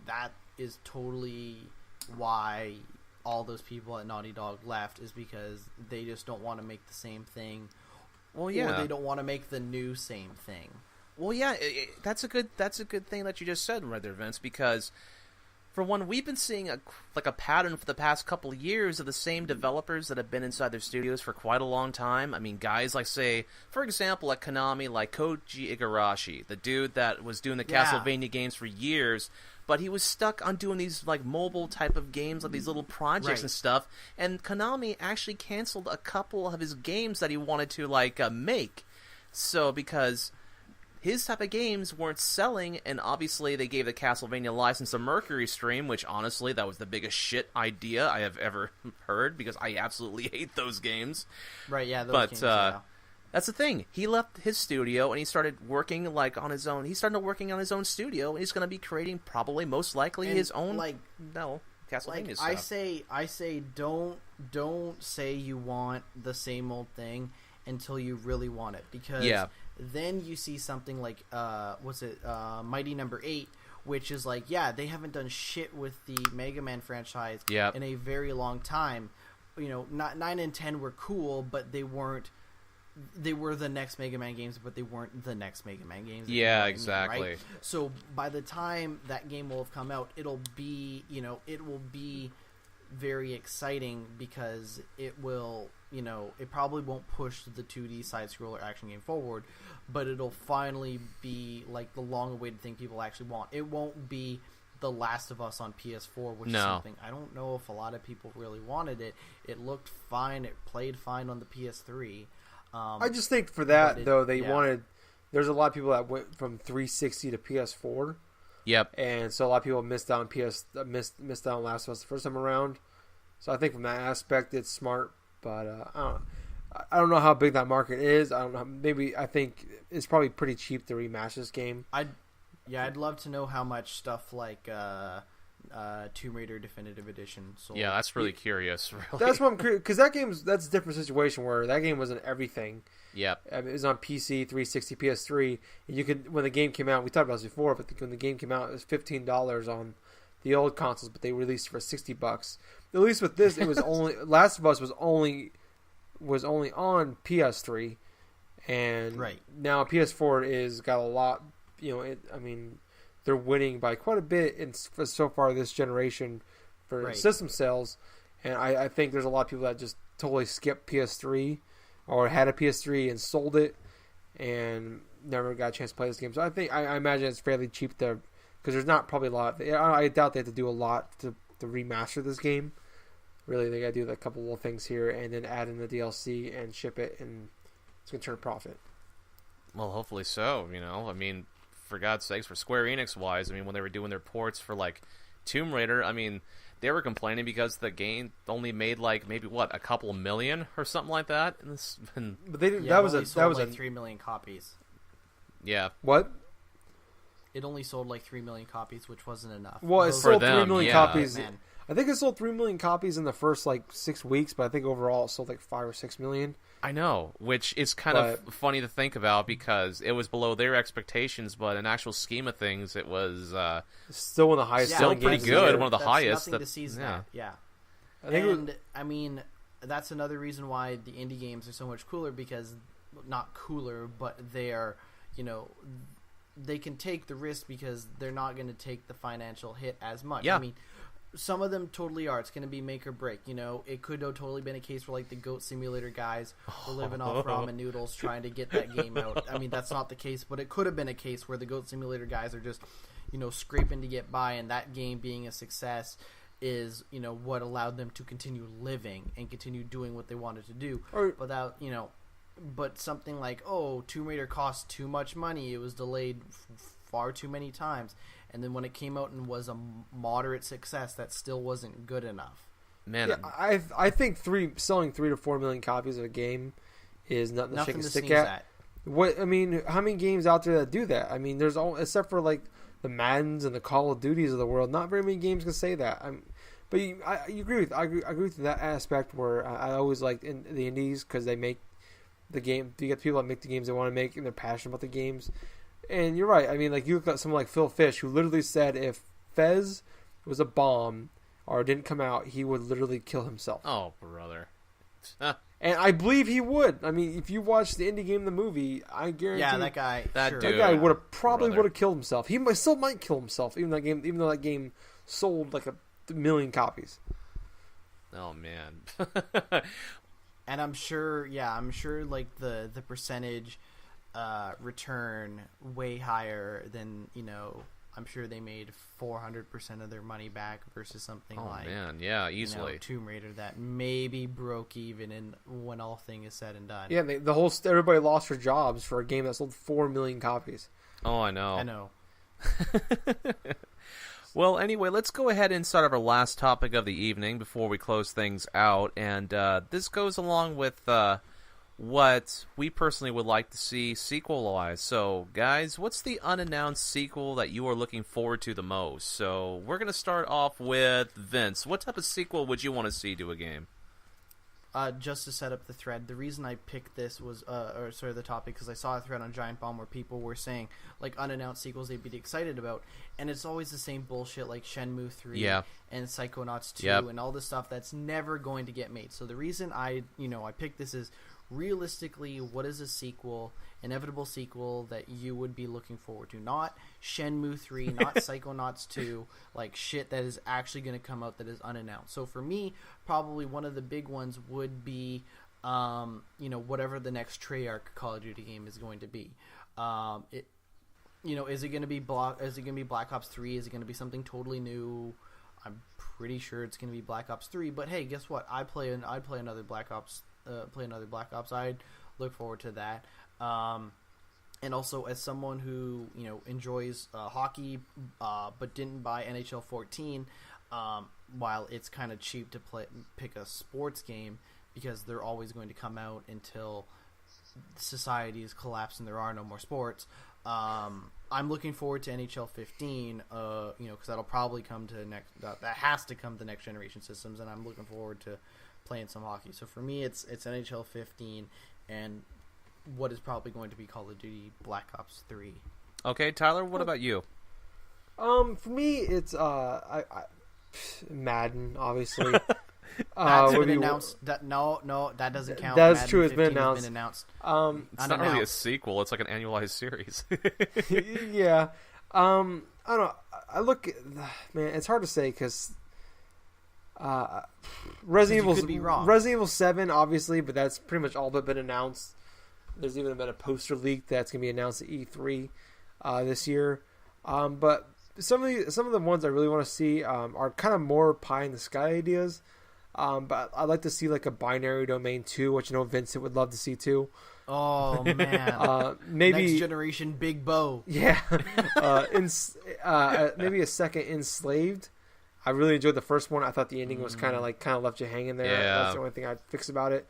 that is totally why all those people at Naughty Dog left, is because they just don't want to make the same thing. Well, yeah, or they don't want to make the new same thing. Well, yeah, that's a good thing that you just said right there, Vince, because For one, we've been seeing a pattern for the past couple of years of the same developers that have been inside their studios for quite a long time. I mean, guys like, say, for example, at Konami, like Koji Igarashi, the dude that was doing the Castlevania games for years, but he was stuck on doing these like mobile type of games, like these little projects and stuff. And Konami actually canceled a couple of his games that he wanted to make. So because his type of games weren't selling, and obviously they gave the Castlevania license to Mercury Stream, which honestly, that was the biggest shit idea I have ever heard, because I absolutely hate those games. Right, yeah, those but, games, yeah. That's the thing. He left his studio, and he started working, on his own. He started working on his own studio, and he's going to be creating, probably, most likely, his own, Castlevania stuff. I say, don't say you want the same old thing until you really want it, because then you see something like Mighty Number 8, which is they haven't done shit with the Mega Man franchise in a very long time. You know, 9 and 10 were cool, but they weren't. They were the next Mega Man games, but they weren't the next Mega Man games. Yeah, exactly. Right? So by the time that game will have come out, it'll be very exciting, because it will, it probably won't push the 2D side-scroller action game forward, but it'll finally be like the long-awaited thing people actually want. It won't be The Last of Us on PS4, which is something I don't know if a lot of people really wanted it. It looked fine. It played fine on the PS3. I just think for that, though, they wanted... There's a lot of people that went from 360 to PS4. Yep. And so a lot of people missed out on Last of Us the first time around. So I think from that aspect, it's smart. But I don't know how big that market is. I don't know. Maybe I think it's probably pretty cheap to remaster this game. I'd love to know how much stuff like Tomb Raider Definitive Edition sold. Yeah, that's really curious. Really. That's what I'm curious, because that's a different situation where that game wasn't everything. Yep. I mean, it was on PC, 360, PS3. And you could, when the game came out, we talked about this before, but when the game came out, it was $15 on the old consoles, but they released it for $60. At least with this, it was only Last of Us was only on PS3, and now PS4 is got a lot. They're winning by quite a bit so far this generation for system sales, and I think there's a lot of people that just totally skipped PS3 or had a PS3 and sold it and never got a chance to play this game. So I imagine it's fairly cheap there, because there's not probably a lot. I doubt they have to do a lot to remaster this game. Really, they got to do a couple little things here and then add in the DLC and ship it, and it's going to turn a profit. Well, hopefully so. For God's sakes, for Square Enix wise, when they were doing their ports for Tomb Raider, they were complaining because the game only made maybe a couple million or something like that. But that was 3 million copies. Yeah. What? It only sold 3 million copies, which wasn't enough. Well, it sold 3 million copies. Man. I think it sold 3 million copies in the first 6 weeks, but I think overall it sold 5 or 6 million. I know, which is kind of funny to think about, because it was below their expectations, but in actual scheme of things, it was still one of the highest. Still pretty good, one of the highest. Nothing to seize that. Yeah. That's another reason why the indie games are so much cooler, because not cooler, but they are, they can take the risk because they're not going to take the financial hit as much. Yeah. Some of them totally are. It's going to be make or break. It could have totally been a case where the Goat Simulator guys were living off ramen noodles trying to get that game out. That's not the case, but it could have been a case where the Goat Simulator guys are just, scraping to get by, and that game being a success is, what allowed them to continue living and continue doing what they wanted to do without, but something like, Tomb Raider cost too much money. It was delayed far too many times. And then when it came out and was a moderate success, that still wasn't good enough. Man, yeah, I think selling 3 to 4 million copies of a game is nothing to shake a stick at. How many games out there that do that? There's except for the Maddens and the Call of Duties of the world, not very many games can say that. But I agree with that aspect, where I always liked in the indies, because they make the game. You get people that make the games they want to make, and they're passionate about the games. And you're right. You look at someone like Phil Fish, who literally said if Fez was a bomb or didn't come out, he would literally kill himself. Oh, brother. And I believe he would. If you watch the indie game, the movie, I guarantee. Yeah, that guy. That guy would have killed himself. He still might kill himself, even though that game sold like a million copies. Oh man. And I'm sure like the percentage return way higher than, I'm sure they made 400% of their money back versus something like, man, yeah, easily. Tomb Raider that maybe broke even when all thing is said and done. Yeah, everybody lost their jobs for a game that sold 4 million copies. Oh, I know. I know. Well, anyway, let's go ahead and start our last topic of the evening before we close things out. And this goes along with what we personally would like to see sequel-wise. So, guys, what's the unannounced sequel that you are looking forward to the most? So, we're going to start off with Vince. What type of sequel would you want to see to a game? Just to set up the thread, the reason I picked this was, the topic, because I saw a thread on Giant Bomb where people were saying, like, unannounced sequels they'd be excited about, and it's always the same bullshit, like Shenmue 3 and Psychonauts 2 and all this stuff that's never going to get made. So the reason I picked this is, realistically, what is a sequel, inevitable sequel, that you would be looking forward to? Not Shenmue 3, not Psychonauts 2, like shit that is actually going to come out that is unannounced. So for me, probably one of the big ones would be, whatever the next Treyarch Call of Duty game is going to be. Is it going to be Black Ops 3? Is it going to be something totally new? I'm pretty sure it's going to be Black Ops 3. But hey, guess what? I'd play another Black Ops. I'd look forward to that. And also, as someone who enjoys hockey, but didn't buy NHL 14, while it's kind of cheap to pick a sports game because they're always going to come out until society is collapsed and there are no more sports. I'm looking forward to NHL 15, because that'll probably come to that has to come to next generation systems, and I'm looking forward to playing some hockey. So for me, it's NHL 15 and what is probably going to be Call of Duty Black Ops 3. Okay, Tyler, what about you? For me, it's Madden, obviously. That's been announced. No, that doesn't count. That's Madden true. It's been 15 has announced. been announced. It's not really a sequel. It's like an annualized series. Yeah. I don't know. I look at, man, it's hard to say because Resident Evil 7, obviously, but that's pretty much all but been announced. There's even been a poster leak that's going to be announced at E3 this year. But some of the ones I really want to see are kind of more pie in the sky ideas. But I'd like to see like a Binary Domain 2, which I know Vincent would love to see too. Oh man! Maybe next generation Big Bow. Yeah. Maybe a second Enslaved. I really enjoyed the first one. I thought the ending was kind of left you hanging there. Yeah. That's the only thing I'd fix about it.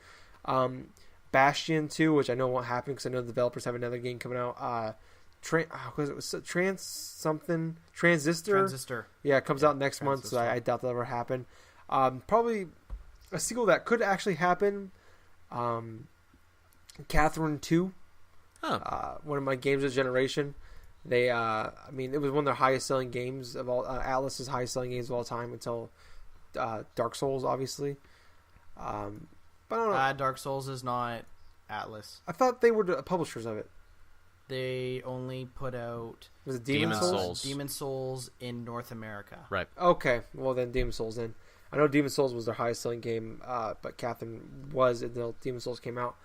Bastion 2, which I know won't happen because I know the developers have another game coming out. Transistor. Yeah, it comes out next month, so I doubt that'll ever happen. Probably a sequel that could actually happen. Catherine 2. One of my games of the generation. They, it was one of their highest selling games of all. Atlas's highest selling games of all time until Dark Souls, obviously. But I don't know. Dark Souls is not Atlas. I thought they were the publishers of it. They only put out Was it Demon Souls? Demon Souls in North America. Right. Okay, well then Demon Souls then. I know Demon Souls was their highest selling game, but Catherine was until Demon Souls came out.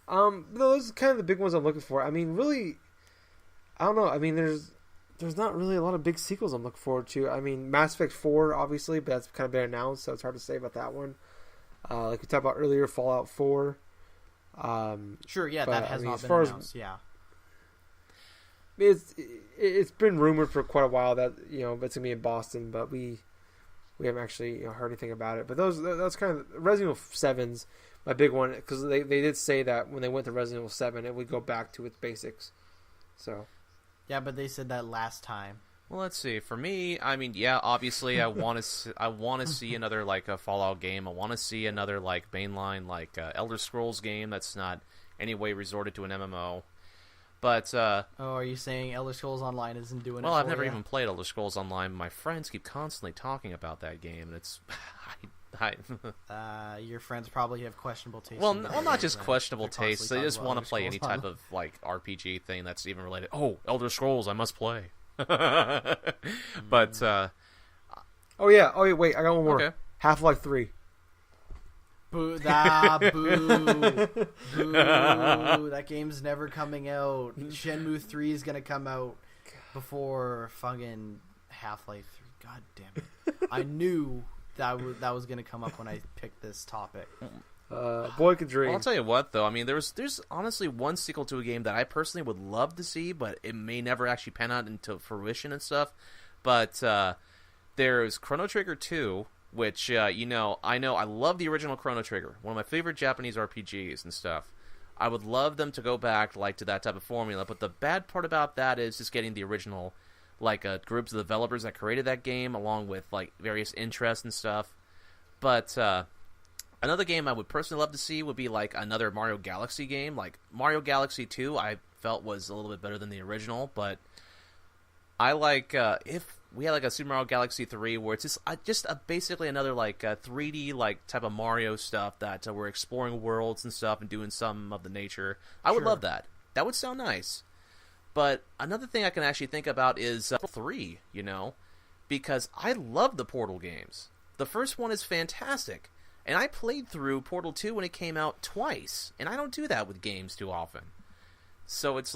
Those are kind of the big ones I'm looking for. I mean, really, I don't know. I mean, there's not really a lot of big sequels I'm looking forward to. I mean, Mass Effect 4, obviously, but that's kind of been announced, so it's hard to say about that one. Like we talked about earlier, Fallout 4. Sure, yeah, but, that has not been announced, yeah. It's been rumored for quite a while that it's gonna be in Boston, but we haven't actually heard anything about it. But that's kind of Resident Evil 7's my big one because they did say that when they went to Resident Evil 7, it would go back to its basics. So yeah, but they said that last time. Well, let's see. For me, I mean, yeah, obviously, I want to see another like a Fallout game. I want to see another like mainline like Elder Scrolls game that's not any way resorted to an MMO. But are you saying Elder Scrolls Online isn't doing it? Well, I've never even played Elder Scrolls Online. My friends keep constantly talking about that game, and it's your friends probably have questionable taste. Well, not just questionable taste. They just want to play any type of like RPG thing that's even related. Oh, Elder Scrolls, I must play. But Oh yeah. Wait, I got one more. Okay. Half-Life 3. Boo! Boo! That game's never coming out. Shenmue 3 is gonna come out before fucking Half-Life 3. God damn it! I knew that was gonna come up when I picked this topic. Boy could dream. Well, I'll tell you what, though. I mean, there's honestly one sequel to a game that I personally would love to see, but it may never actually pan out into fruition and stuff. But there's Chrono Trigger 2, which, I love the original Chrono Trigger. One of my favorite Japanese RPGs and stuff. I would love them to go back to that type of formula, but the bad part about that is just getting the original groups of developers that created that game, along with various interests and stuff. But another game I would personally love to see would be another Mario Galaxy game. Mario Galaxy 2, I felt was a little bit better than the original, but I if we had a Super Mario Galaxy 3 where it's just basically another 3D type of Mario stuff that we're exploring worlds and stuff and doing some of the nature. I would love that. That would sound nice. But another thing I can actually think about is 3, because I love the Portal games. The first one is fantastic, and I played through Portal 2 when it came out twice, and I don't do that with games too often. So it's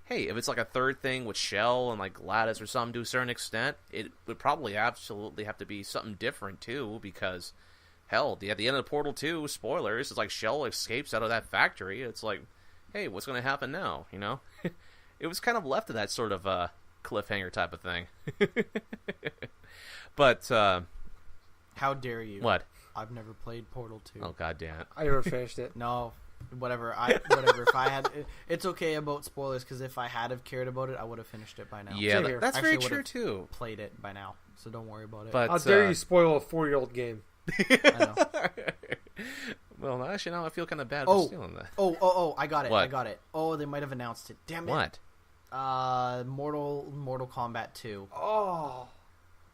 hey, if it's a third thing with Shell and Gladys or something to a certain extent, it would probably absolutely have to be something different too, because hell, at the end of Portal 2, spoilers, it's Shell escapes out of that factory. It's hey, what's going to happen now, It was kind of left to that sort of cliffhanger type of thing. But how dare you? What? I've never played Portal 2. Oh, god damn it. I never finished it. No, whatever. If I had, it's okay about spoilers, because if I had have cared about it, I would have finished it by now. Yeah, that's Actually, very true too. Played it by now, so don't worry about it. But How dare you spoil a 4-year-old game? I know. Well, actually, now I feel kind of bad for stealing that. Oh! I got it. What? I got it. Oh, they might have announced it. Damn it! What? Mortal Kombat 2.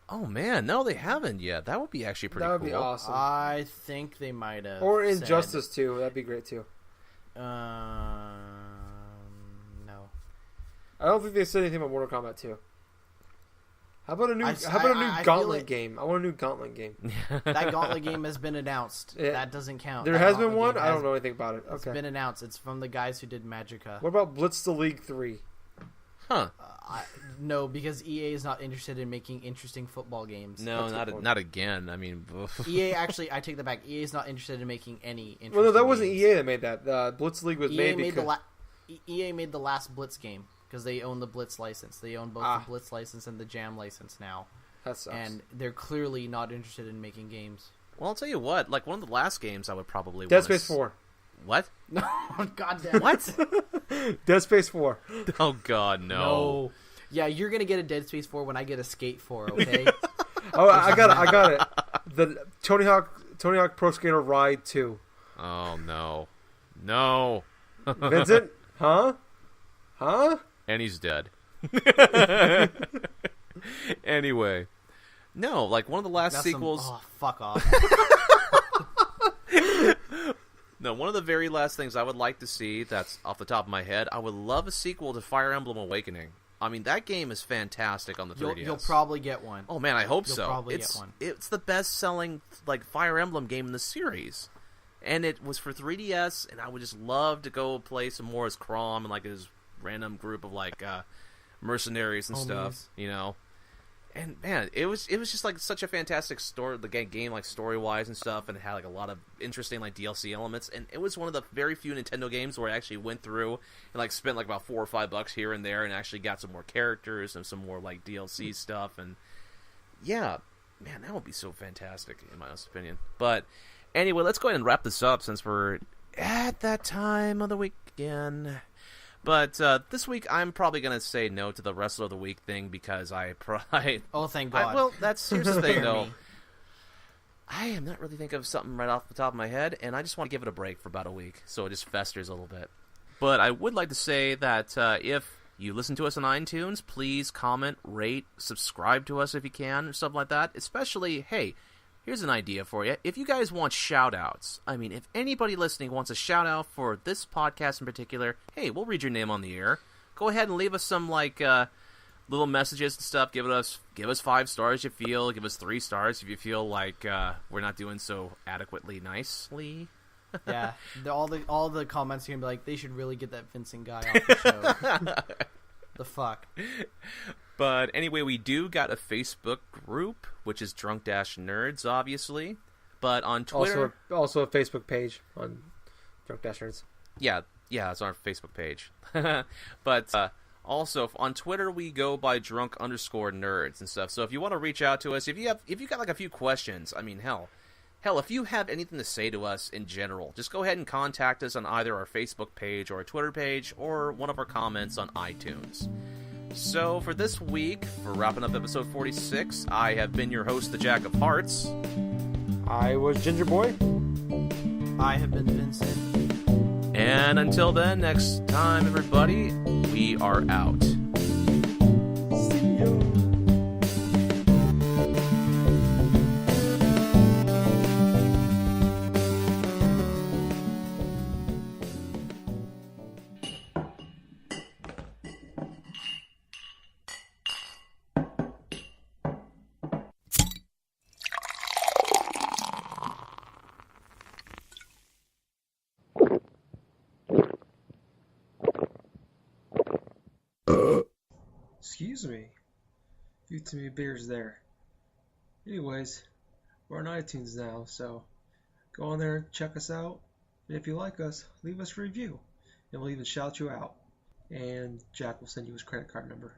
Oh man, no, they haven't yet. That would be actually pretty cool. That would be awesome. I think they might have. Or said, Injustice 2. That'd be great too. No. I don't think they said anything about Mortal Kombat 2. How about a new I Gauntlet game? I want a new Gauntlet game. That Gauntlet game has been announced. That doesn't count. There That has been Gauntlet one? game I don't know anything about it. It's Okay. been announced. It's from the guys who did Magica. What about Blitz the League 3? Huh. No, because EA is not interested in making interesting football games. No, not again. I mean, EA actually, I take that back. EA is not interested in making any interesting Well, no, that wasn't games. EA that made that. Blitz League was EA made made because... EA made the last Blitz game because they own the Blitz license. They own both the Blitz license and the Jam license now. That sucks. And they're clearly not interested in making games. well, I'll tell you what. One of the last games I would probably Dead Space 4. What? No, goddamn. What? Dead Space 4. Oh god, no. Yeah, you're gonna get a Dead Space 4 when I get a Skate 4, okay? Oh, I got it. The Tony Hawk Pro Skater Ride 2. Oh no. No. Vincent? Huh? And he's dead. Anyway. No, one of the last That's sequels... fuck off. No, one of the very last things I would like to see, that's off the top of my head, I would love a sequel to Fire Emblem Awakening. I mean, that game is fantastic on the 3DS. You'll probably get one. Oh man, I hope You'll so. probably get one. It's the best-selling Fire Emblem game in the series, and it was for 3DS. And I would just love to go play some more as Chrom and his random group of mercenaries and stuff, And man, it was just such a fantastic story. The game story wise and stuff, and it had a lot of interesting DLC elements. And it was one of the very few Nintendo games where I actually went through and spent about $4 or $5 here and there, and actually got some more characters and some more DLC stuff. And yeah, man, that would be so fantastic in my honest opinion. But anyway, let's go ahead and wrap this up since we're at that time of the week again. But this week, I'm probably going to say no to the Wrestler of the Week thing because Oh, thank God. Here's the thing, Spare though. me. I am not really thinking of something right off the top of my head, and I just want to give it a break for about a week, so it just festers a little bit. But I would like to say that if you listen to us on iTunes, please comment, rate, subscribe to us if you can, or something like that. Especially, hey, here's an idea for you. If you guys want shout-outs, I mean, if anybody listening wants a shout-out for this podcast in particular, hey, we'll read your name on the air. Go ahead and leave us some, little messages and stuff. Give us 5 stars if you feel. Give us 3 stars if you feel like we're not doing so adequately nicely. Yeah, all the comments are gonna be like, they should really get that Vincent guy off the show. The fuck. But anyway, we do got a Facebook group, which is Drunk Dash Nerds, obviously. But on Twitter, also a Facebook page on Drunk Dash Nerds. Yeah, it's on our Facebook page. But also on Twitter, we go by drunk_nerds and stuff. So if you want to reach out to us, if you got like a few questions, I mean, hell, if you have anything to say to us in general, just go ahead and contact us on either our Facebook page or our Twitter page or one of our comments on iTunes. So for this week, for wrapping up episode 46, I have been your host, the Jack of Hearts. I was Gingerboy. I have been Vincent. And until then, next time, everybody, we are out. See ya. Excuse me. Few too many beers there. Anyways, we're on iTunes now, so go on there, check us out, and if you like us, leave us a review, and we'll even shout you out. And Jack will send you his credit card number.